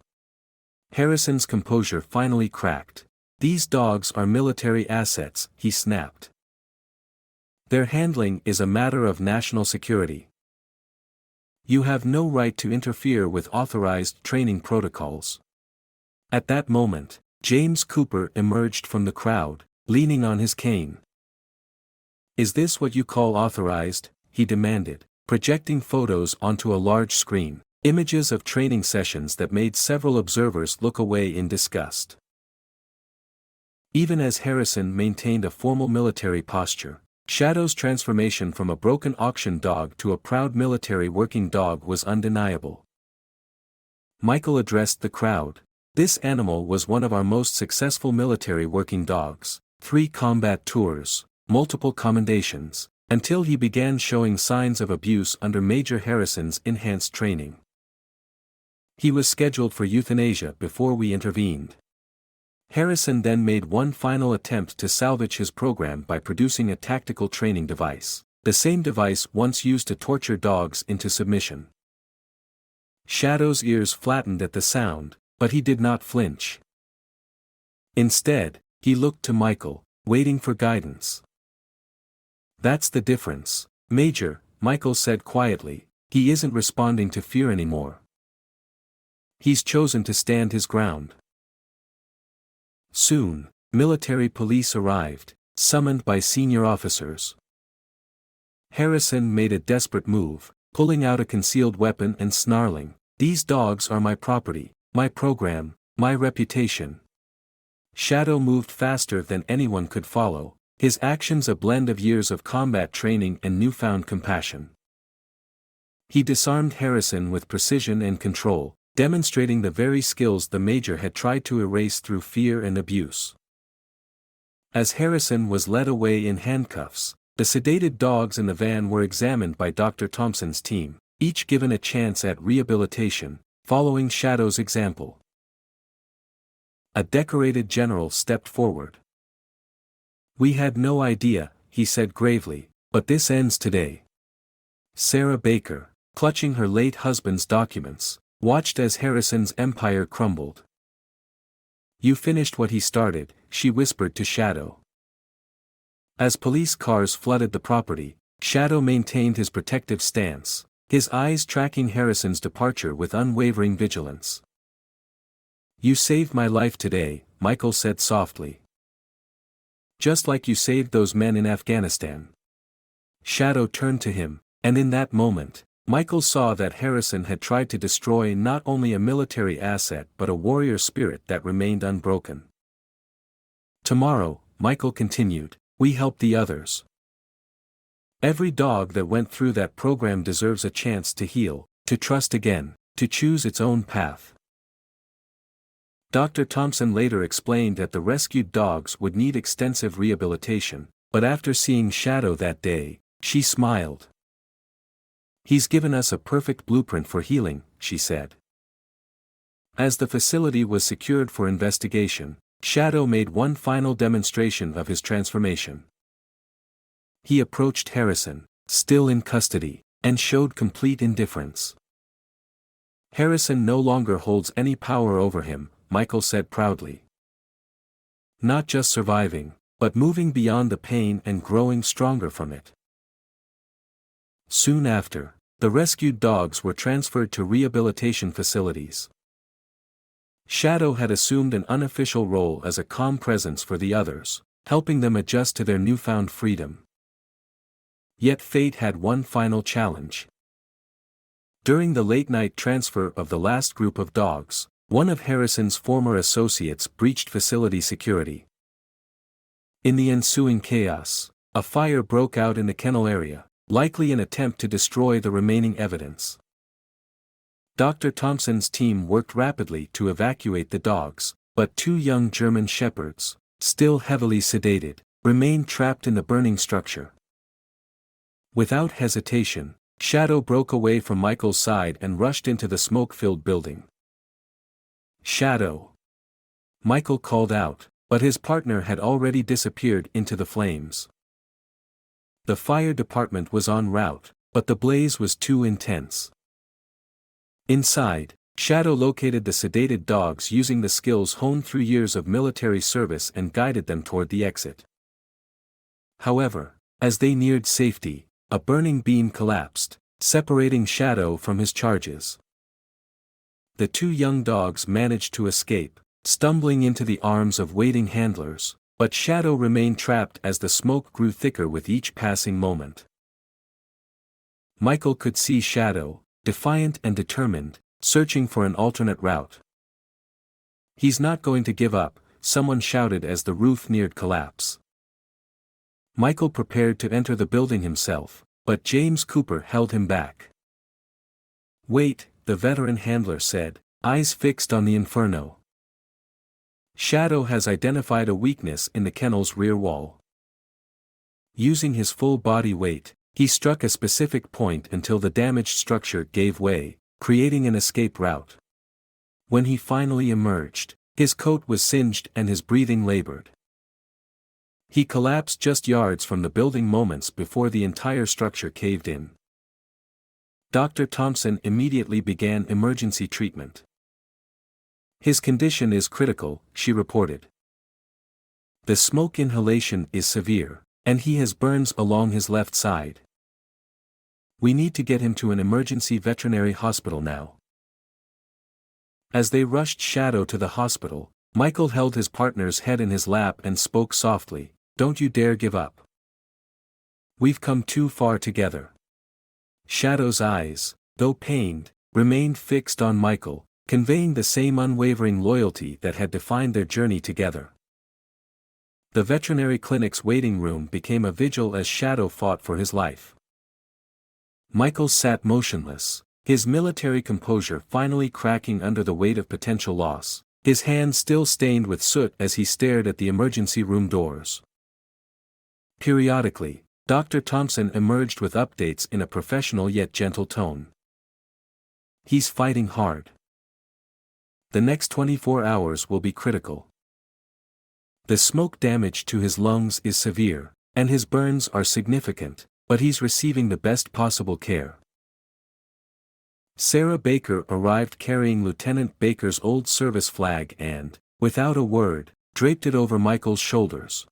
S1: Harrison's composure finally cracked. These dogs are military assets, he snapped. Their handling is a matter of national security. You have no right to interfere with authorized training protocols. At that moment, James Cooper emerged from the crowd, leaning on his cane. Is this what you call authorized? He demanded, projecting photos onto a large screen, images of training sessions that made several observers look away in disgust. Even as Harrison maintained a formal military posture, Shadow's transformation from a broken auction dog to a proud military working dog was undeniable. Michael addressed the crowd. This animal was one of our most successful military working dogs, 3 combat tours, multiple commendations, until he began showing signs of abuse under Major Harrison's enhanced training. He was scheduled for euthanasia before we intervened. Harrison then made one final attempt to salvage his program by producing a tactical training device, the same device once used to torture dogs into submission. Shadow's ears flattened at the sound, but he did not flinch. Instead, he looked to Michael, waiting for guidance. That's the difference, Major, Michael said quietly. He isn't responding to fear anymore. He's chosen to stand his ground. Soon, military police arrived, summoned by senior officers. Harrison made a desperate move, pulling out a concealed weapon and snarling, "These dogs are my property, my program, my reputation." Shadow moved faster than anyone could follow, his actions a blend of years of combat training and newfound compassion. He disarmed Harrison with precision and control, demonstrating the very skills the Major had tried to erase through fear and abuse. As Harrison was led away in handcuffs, the sedated dogs in the van were examined by Dr. Thompson's team, each given a chance at rehabilitation, following Shadow's example. A decorated general stepped forward. "We had no idea," he said gravely, "but this ends today." Sarah Baker, clutching her late husband's documents, watched as Harrison's empire crumbled. "You finished what he started," she whispered to Shadow. As police cars flooded the property, Shadow maintained his protective stance, his eyes tracking Harrison's departure with unwavering vigilance. "You saved my life today," Michael said softly. "Just like you saved those men in Afghanistan." Shadow turned to him, and in that moment, Michael saw that Harrison had tried to destroy not only a military asset but a warrior spirit that remained unbroken. "Tomorrow," Michael continued, "we help the others. Every dog that went through that program deserves a chance to heal, to trust again, to choose its own path." Dr. Thompson later explained that the rescued dogs would need extensive rehabilitation, but after seeing Shadow that day, she smiled. "He's given us a perfect blueprint for healing," she said. As the facility was secured for investigation, Shadow made one final demonstration of his transformation. He approached Harrison, still in custody, and showed complete indifference. Harrison no longer holds any power over him, Michael said proudly. Not just surviving, but moving beyond the pain and growing stronger from it. Soon after, the rescued dogs were transferred to rehabilitation facilities. Shadow had assumed an unofficial role as a calm presence for the others, helping them adjust to their newfound freedom. Yet fate had one final challenge. During the late-night transfer of the last group of dogs, one of Harrison's former associates breached facility security. In the ensuing chaos, a fire broke out in the kennel area, likely an attempt to destroy the remaining evidence. Dr. Thompson's team worked rapidly to evacuate the dogs, but 2 young German shepherds, still heavily sedated, remained trapped in the burning structure. Without hesitation, Shadow broke away from Michael's side and rushed into the smoke-filled building. "Shadow!" Michael called out, but his partner had already disappeared into the flames. The fire department was en route, but the blaze was too intense. Inside, Shadow located the sedated dogs using the skills honed through years of military service and guided them toward the exit. However, as they neared safety, a burning beam collapsed, separating Shadow from his charges. The 2 young dogs managed to escape, stumbling into the arms of waiting handlers, but Shadow remained trapped as the smoke grew thicker with each passing moment. Michael could see Shadow, defiant and determined, searching for an alternate route. "He's not going to give up," someone shouted as the roof neared collapse. Michael prepared to enter the building himself, but James Cooper held him back. "Wait," the veteran handler said, eyes fixed on the inferno. "Shadow has identified a weakness in the kennel's rear wall." Using his full body weight, he struck a specific point until the damaged structure gave way, creating an escape route. When he finally emerged, his coat was singed and his breathing labored. He collapsed just yards from the building moments before the entire structure caved in. Dr. Thompson immediately began emergency treatment. "His condition is critical," she reported. "The smoke inhalation is severe, and he has burns along his left side. We need to get him to an emergency veterinary hospital now." As they rushed Shadow to the hospital, Michael held his partner's head in his lap and spoke softly, "Don't you dare give up. We've come too far together." Shadow's eyes, though pained, remained fixed on Michael, conveying the same unwavering loyalty that had defined their journey together. The veterinary clinic's waiting room became a vigil as Shadow fought for his life. Michael sat motionless, his military composure finally cracking under the weight of potential loss, his hands still stained with soot as he stared at the emergency room doors. Periodically, Dr. Thompson emerged with updates in a professional yet gentle tone. "He's fighting hard. The next 24 hours will be critical. The smoke damage to his lungs is severe, and his burns are significant, but he's receiving the best possible care." Sarah Baker arrived carrying Lieutenant Baker's old service flag and, without a word, draped it over Michael's shoulders.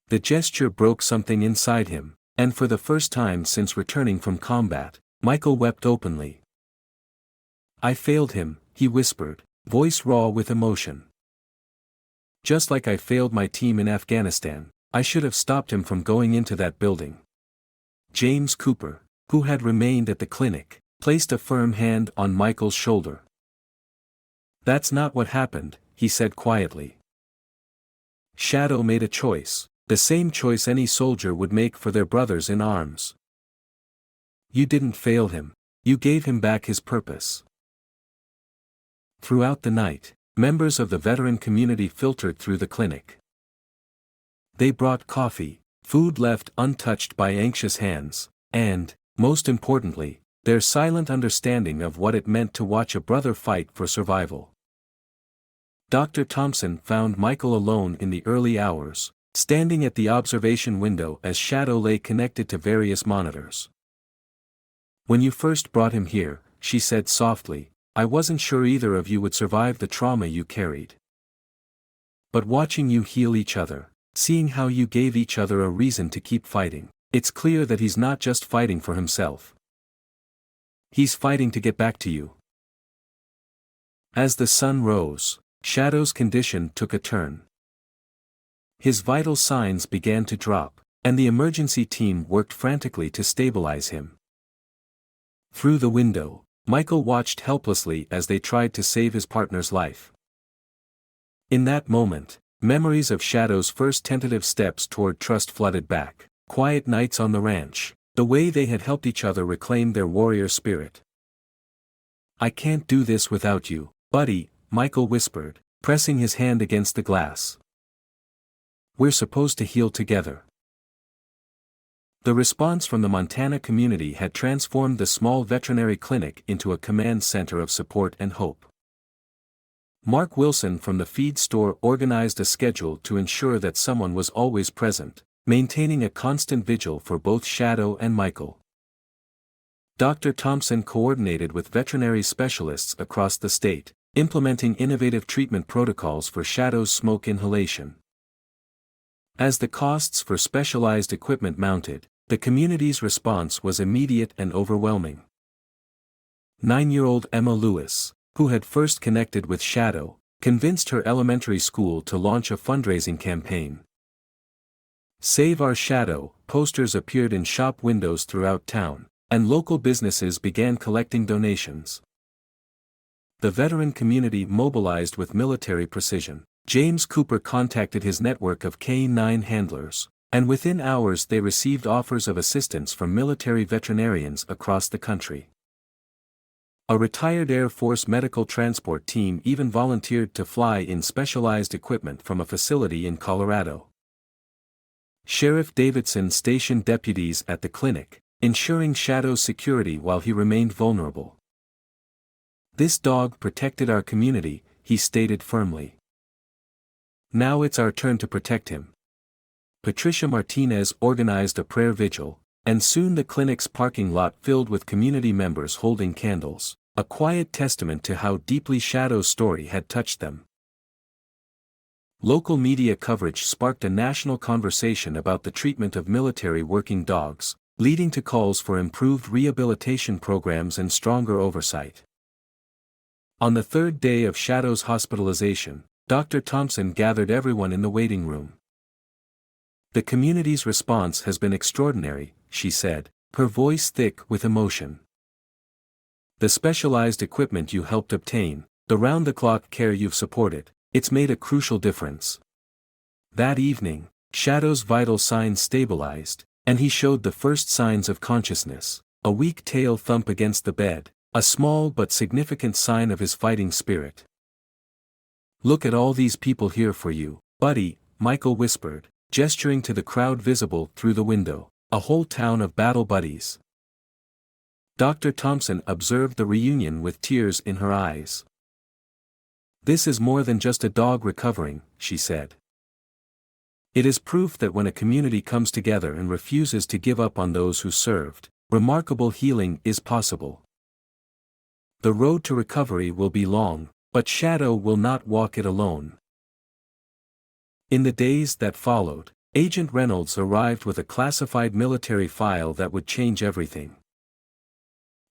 S1: The gesture broke something inside him, and for the first time since returning from combat, Michael wept openly. "I failed him," he whispered, voice raw with emotion. "Just like I failed my team in Afghanistan, I should have stopped him from going into that building." James Cooper, who had remained at the clinic, placed a firm hand on Michael's shoulder. "That's not what happened," he said quietly. "Shadow made a choice, the same choice any soldier would make for their brothers in arms. You didn't fail him, you gave him back his purpose." Throughout the night, members of the veteran community filtered through the clinic. They brought coffee, food left untouched by anxious hands, and, most importantly, their silent understanding of what it meant to watch a brother fight for survival. Dr. Thompson found Michael alone in the early hours, standing at the observation window as Shadow lay connected to various monitors. "When you first brought him here," she said softly, "I wasn't sure either of you would survive the trauma you carried. But watching you heal each other, seeing how you gave each other a reason to keep fighting, it's clear that he's not just fighting for himself. He's fighting to get back to you." As the sun rose, Shadow's condition took a turn. His vital signs began to drop, and the emergency team worked frantically to stabilize him. Through the window, Michael watched helplessly as they tried to save his partner's life. In that moment, memories of Shadow's first tentative steps toward trust flooded back. Quiet nights on the ranch, the way they had helped each other reclaim their warrior spirit. "I can't do this without you, buddy," Michael whispered, pressing his hand against the glass. "We're supposed to heal together." The response from the Montana community had transformed the small veterinary clinic into a command center of support and hope. Mark Wilson from the feed store organized a schedule to ensure that someone was always present, maintaining a constant vigil for both Shadow and Michael. Dr. Thompson coordinated with veterinary specialists across the state, implementing innovative treatment protocols for Shadow's smoke inhalation. As the costs for specialized equipment mounted, the community's response was immediate and overwhelming. 9-year-old Emma Lewis, who had first connected with Shadow, convinced her elementary school to launch a fundraising campaign. "Save Our Shadow" posters appeared in shop windows throughout town, and local businesses began collecting donations. The veteran community mobilized with military precision. James Cooper contacted his network of K-9 handlers, and within hours they received offers of assistance from military veterinarians across the country. A retired Air Force medical transport team even volunteered to fly in specialized equipment from a facility in Colorado. Sheriff Davidson stationed deputies at the clinic, ensuring Shadow's security while he remained vulnerable. "This dog protected our community," he stated firmly. "Now it's our turn to protect him." Patricia Martinez organized a prayer vigil, and soon the clinic's parking lot filled with community members holding candles, a quiet testament to how deeply Shadow's story had touched them. Local media coverage sparked a national conversation about the treatment of military working dogs, leading to calls for improved rehabilitation programs and stronger oversight. On the third day of Shadow's hospitalization, Dr. Thompson gathered everyone in the waiting room. "The community's response has been extraordinary," she said, her voice thick with emotion. "The specialized equipment you helped obtain, the round-the-clock care you've supported, it's made a crucial difference." That evening, Shadow's vital signs stabilized, and he showed the first signs of consciousness, a weak tail thump against the bed, a small but significant sign of his fighting spirit. "Look at all these people here for you, buddy," Michael whispered, gesturing to the crowd visible through the window, a whole town of battle buddies. Dr. Thompson observed the reunion with tears in her eyes. "This is more than just a dog recovering," she said. "It is proof that when a community comes together and refuses to give up on those who served, remarkable healing is possible. The road to recovery will be long, but Shadow will not walk it alone." In the days that followed, Agent Reynolds arrived with a classified military file that would change everything.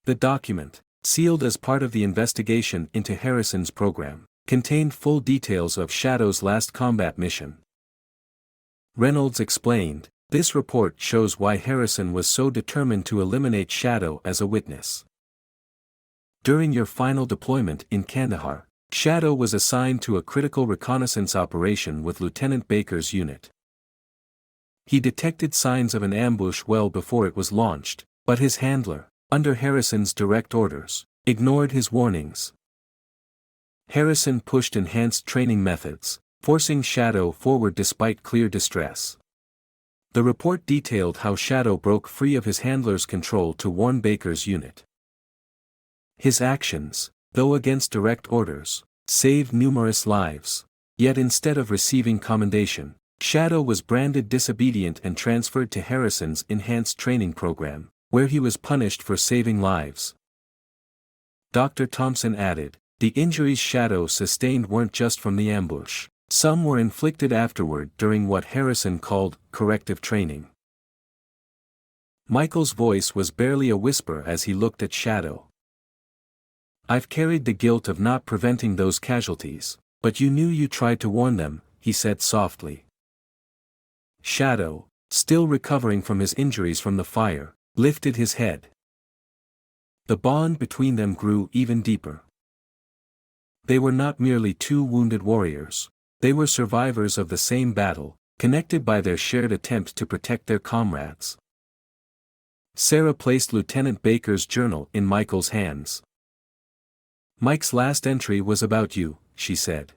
S1: The document, sealed as part of the investigation into Harrison's program, contained full details of Shadow's last combat mission. Reynolds explained, "This report shows why Harrison was so determined to eliminate Shadow as a witness. During your final deployment in Kandahar, Shadow was assigned to a critical reconnaissance operation with Lieutenant Baker's unit. He detected signs of an ambush well before it was launched, but his handler, under Harrison's direct orders, ignored his warnings. Harrison pushed enhanced training methods, forcing Shadow forward despite clear distress. The report detailed how Shadow broke free of his handler's control to warn Baker's unit. His actions, though against direct orders, saved numerous lives, yet instead of receiving commendation, Shadow was branded disobedient and transferred to Harrison's enhanced training program, where he was punished for saving lives. Dr. Thompson added, the injuries Shadow sustained weren't just from the ambush. Some were inflicted afterward during what Harrison called corrective training. Michael's voice was barely a whisper as he looked at Shadow. I've carried the guilt of not preventing those casualties, but you knew you tried to warn them, he said softly. Shadow, still recovering from his injuries from the fire, lifted his head. The bond between them grew even deeper. They were not merely two wounded warriors, they were survivors of the same battle, connected by their shared attempt to protect their comrades. Sarah placed Lieutenant Baker's journal in Michael's hands. Mike's last entry was about you, she said.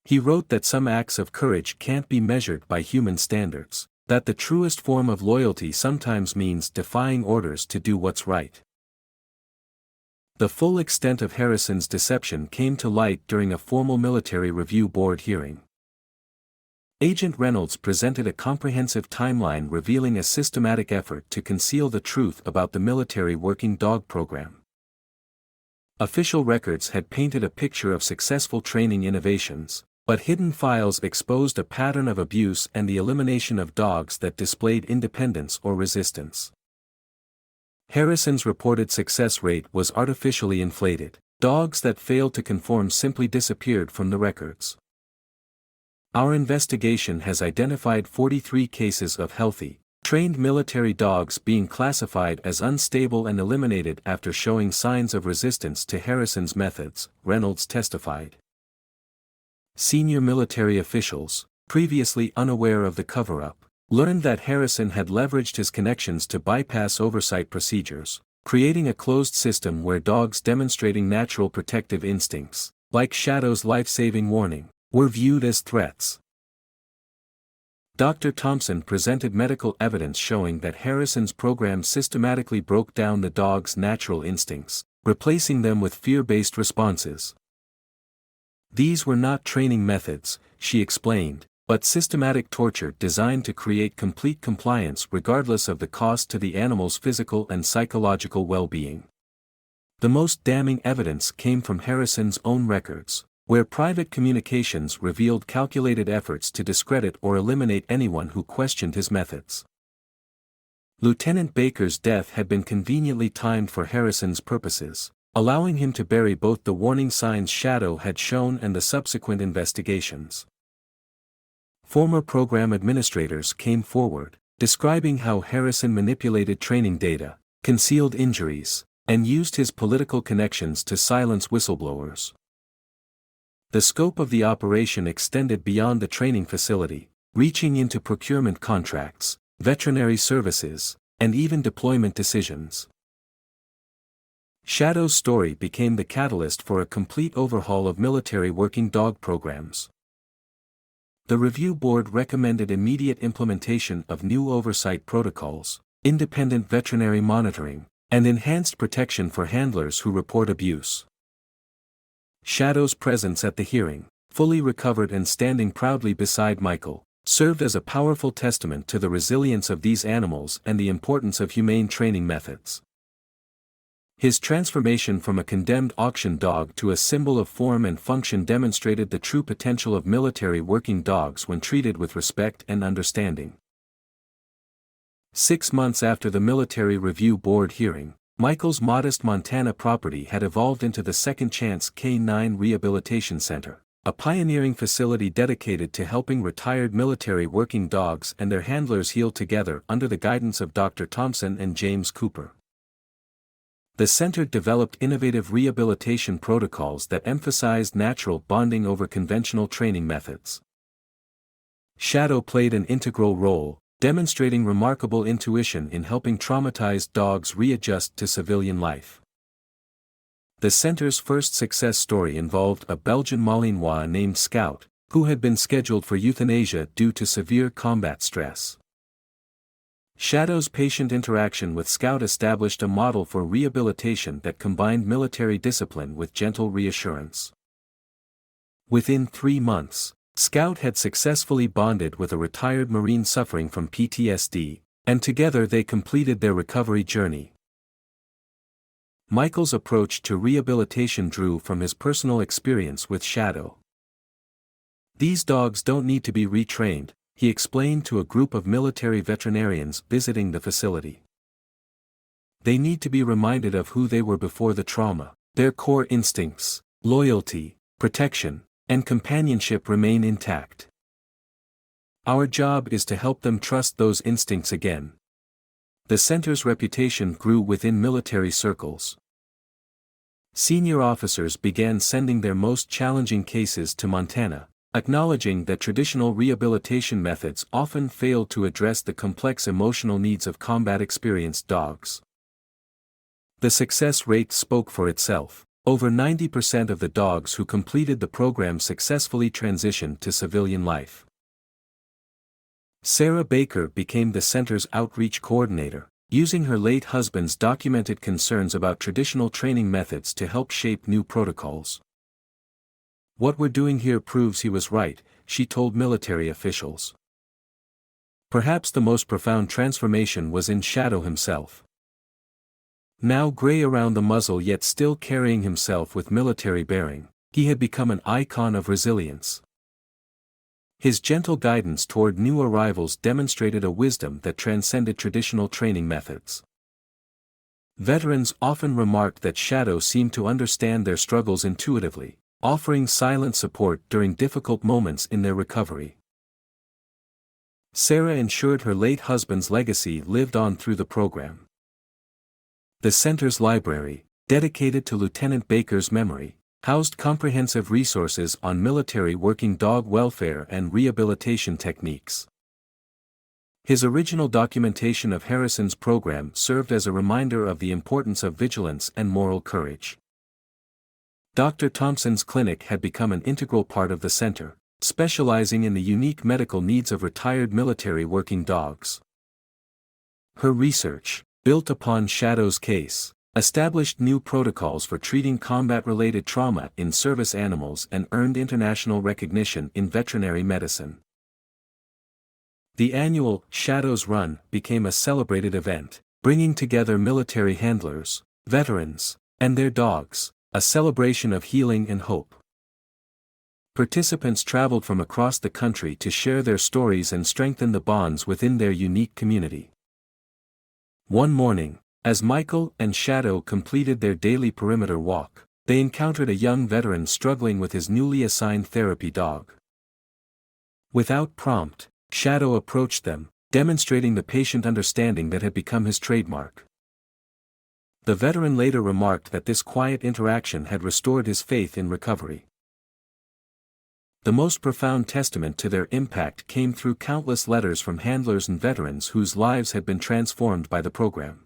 S1: He wrote that some acts of courage can't be measured by human standards, that the truest form of loyalty sometimes means defying orders to do what's right. The full extent of Harrison's deception came to light during a formal military review board hearing. Agent Reynolds presented a comprehensive timeline revealing a systematic effort to conceal the truth about the military working dog program. Official records had painted a picture of successful training innovations, but hidden files exposed a pattern of abuse and the elimination of dogs that displayed independence or resistance. Harrison's reported success rate was artificially inflated. Dogs that failed to conform simply disappeared from the records. Our investigation has identified 43 cases of healthy, trained military dogs being classified as unstable and eliminated after showing signs of resistance to Harrison's methods, Reynolds testified. Senior military officials, previously unaware of the cover-up, learned that Harrison had leveraged his connections to bypass oversight procedures, creating a closed system where dogs demonstrating natural protective instincts, like Shadow's life-saving warning, were viewed as threats. Dr. Thompson presented medical evidence showing that Harrison's program systematically broke down the dog's natural instincts, replacing them with fear-based responses. These were not training methods, she explained, but systematic torture designed to create complete compliance regardless of the cost to the animal's physical and psychological well-being. The most damning evidence came from Harrison's own records, where private communications revealed calculated efforts to discredit or eliminate anyone who questioned his methods. Lieutenant Baker's death had been conveniently timed for Harrison's purposes, allowing him to bury both the warning signs Shadow had shown and the subsequent investigations. Former program administrators came forward, describing how Harrison manipulated training data, concealed injuries, and used his political connections to silence whistleblowers. The scope of the operation extended beyond the training facility, reaching into procurement contracts, veterinary services, and even deployment decisions. Shadow's story became the catalyst for a complete overhaul of military working dog programs. The review board recommended immediate implementation of new oversight protocols, independent veterinary monitoring, and enhanced protection for handlers who report abuse. Shadow's presence at the hearing, fully recovered and standing proudly beside Michael, served as a powerful testament to the resilience of these animals and the importance of humane training methods. His transformation from a condemned auction dog to a symbol of form and function demonstrated the true potential of military working dogs when treated with respect and understanding. 6 months after the Military Review Board hearing, Michael's modest Montana property had evolved into the Second Chance K9 Rehabilitation Center, a pioneering facility dedicated to helping retired military working dogs and their handlers heal together under the guidance of Dr. Thompson and James Cooper. The center developed innovative rehabilitation protocols that emphasized natural bonding over conventional training methods. Shadow played an integral role, demonstrating remarkable intuition in helping traumatized dogs readjust to civilian life. The center's first success story involved a Belgian Malinois named Scout, who had been scheduled for euthanasia due to severe combat stress. Shadow's patient interaction with Scout established a model for rehabilitation that combined military discipline with gentle reassurance. Within 3 months, Scout had successfully bonded with a retired Marine suffering from PTSD, and together they completed their recovery journey. Michael's approach to rehabilitation drew from his personal experience with Shadow. These dogs don't need to be retrained, he explained to a group of military veterinarians visiting the facility. They need to be reminded of who they were before the trauma. Their core instincts, loyalty, protection, and companionship remain intact. Our job is to help them trust those instincts again. The center's reputation grew within military circles. Senior officers began sending their most challenging cases to Montana, acknowledging that traditional rehabilitation methods often failed to address the complex emotional needs of combat-experienced dogs. The success rate spoke for itself. Over 90% of the dogs who completed the program successfully transitioned to civilian life. Sarah Baker became the center's outreach coordinator, using her late husband's documented concerns about traditional training methods to help shape new protocols. "What we're doing here proves he was right," she told military officials. Perhaps the most profound transformation was in Shadow himself. Now gray around the muzzle yet still carrying himself with military bearing, he had become an icon of resilience. His gentle guidance toward new arrivals demonstrated a wisdom that transcended traditional training methods. Veterans often remarked that Shadow seemed to understand their struggles intuitively, offering silent support during difficult moments in their recovery. Sarah ensured her late husband's legacy lived on through the program. The center's library, dedicated to Lieutenant Baker's memory, housed comprehensive resources on military working dog welfare and rehabilitation techniques. His original documentation of Harrison's program served as a reminder of the importance of vigilance and moral courage. Dr. Thompson's clinic had become an integral part of the center, specializing in the unique medical needs of retired military working dogs. Her research, built upon Shadow's case, established new protocols for treating combat-related trauma in service animals and earned international recognition in veterinary medicine. The annual Shadows Run became a celebrated event, bringing together military handlers, veterans, and their dogs, a celebration of healing and hope. Participants traveled from across the country to share their stories and strengthen the bonds within their unique community. One morning, as Michael and Shadow completed their daily perimeter walk, they encountered a young veteran struggling with his newly assigned therapy dog. Without prompt, Shadow approached them, demonstrating the patient understanding that had become his trademark. The veteran later remarked that this quiet interaction had restored his faith in recovery. The most profound testament to their impact came through countless letters from handlers and veterans whose lives had been transformed by the program.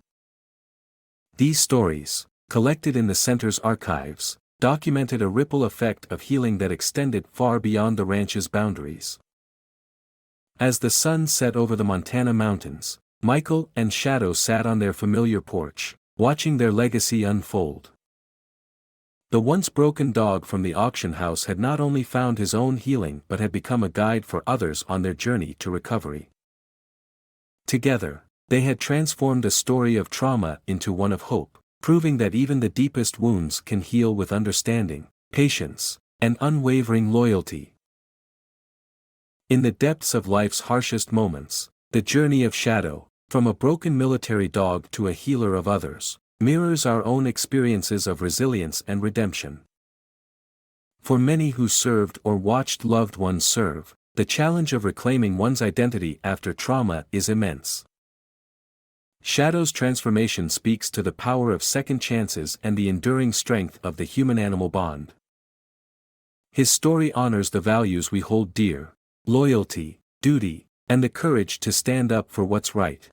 S1: These stories, collected in the center's archives, documented a ripple effect of healing that extended far beyond the ranch's boundaries. As the sun set over the Montana mountains, Michael and Shadow sat on their familiar porch, watching their legacy unfold. The once broken dog from the auction house had not only found his own healing but had become a guide for others on their journey to recovery. Together, they had transformed a story of trauma into one of hope, proving that even the deepest wounds can heal with understanding, patience, and unwavering loyalty. In the depths of life's harshest moments, the journey of Shadow, from a broken military dog to a healer of others, mirrors our own experiences of resilience and redemption. For many who served or watched loved ones serve, the challenge of reclaiming one's identity after trauma is immense. Shadow's transformation speaks to the power of second chances and the enduring strength of the human-animal bond. His story honors the values we hold dear: loyalty, duty, and the courage to stand up for what's right.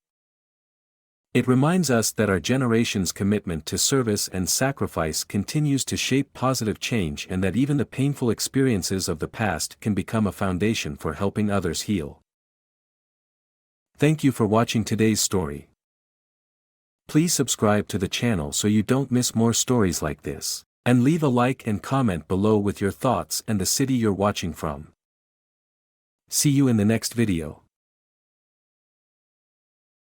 S1: It reminds us that our generation's commitment to service and sacrifice continues to shape positive change and that even the painful experiences of the past can become a foundation for helping others heal. Thank you for watching today's story. Please subscribe to the channel so you don't miss more stories like this, and leave a like and comment below with your thoughts and the city you're watching from. See you in the next video.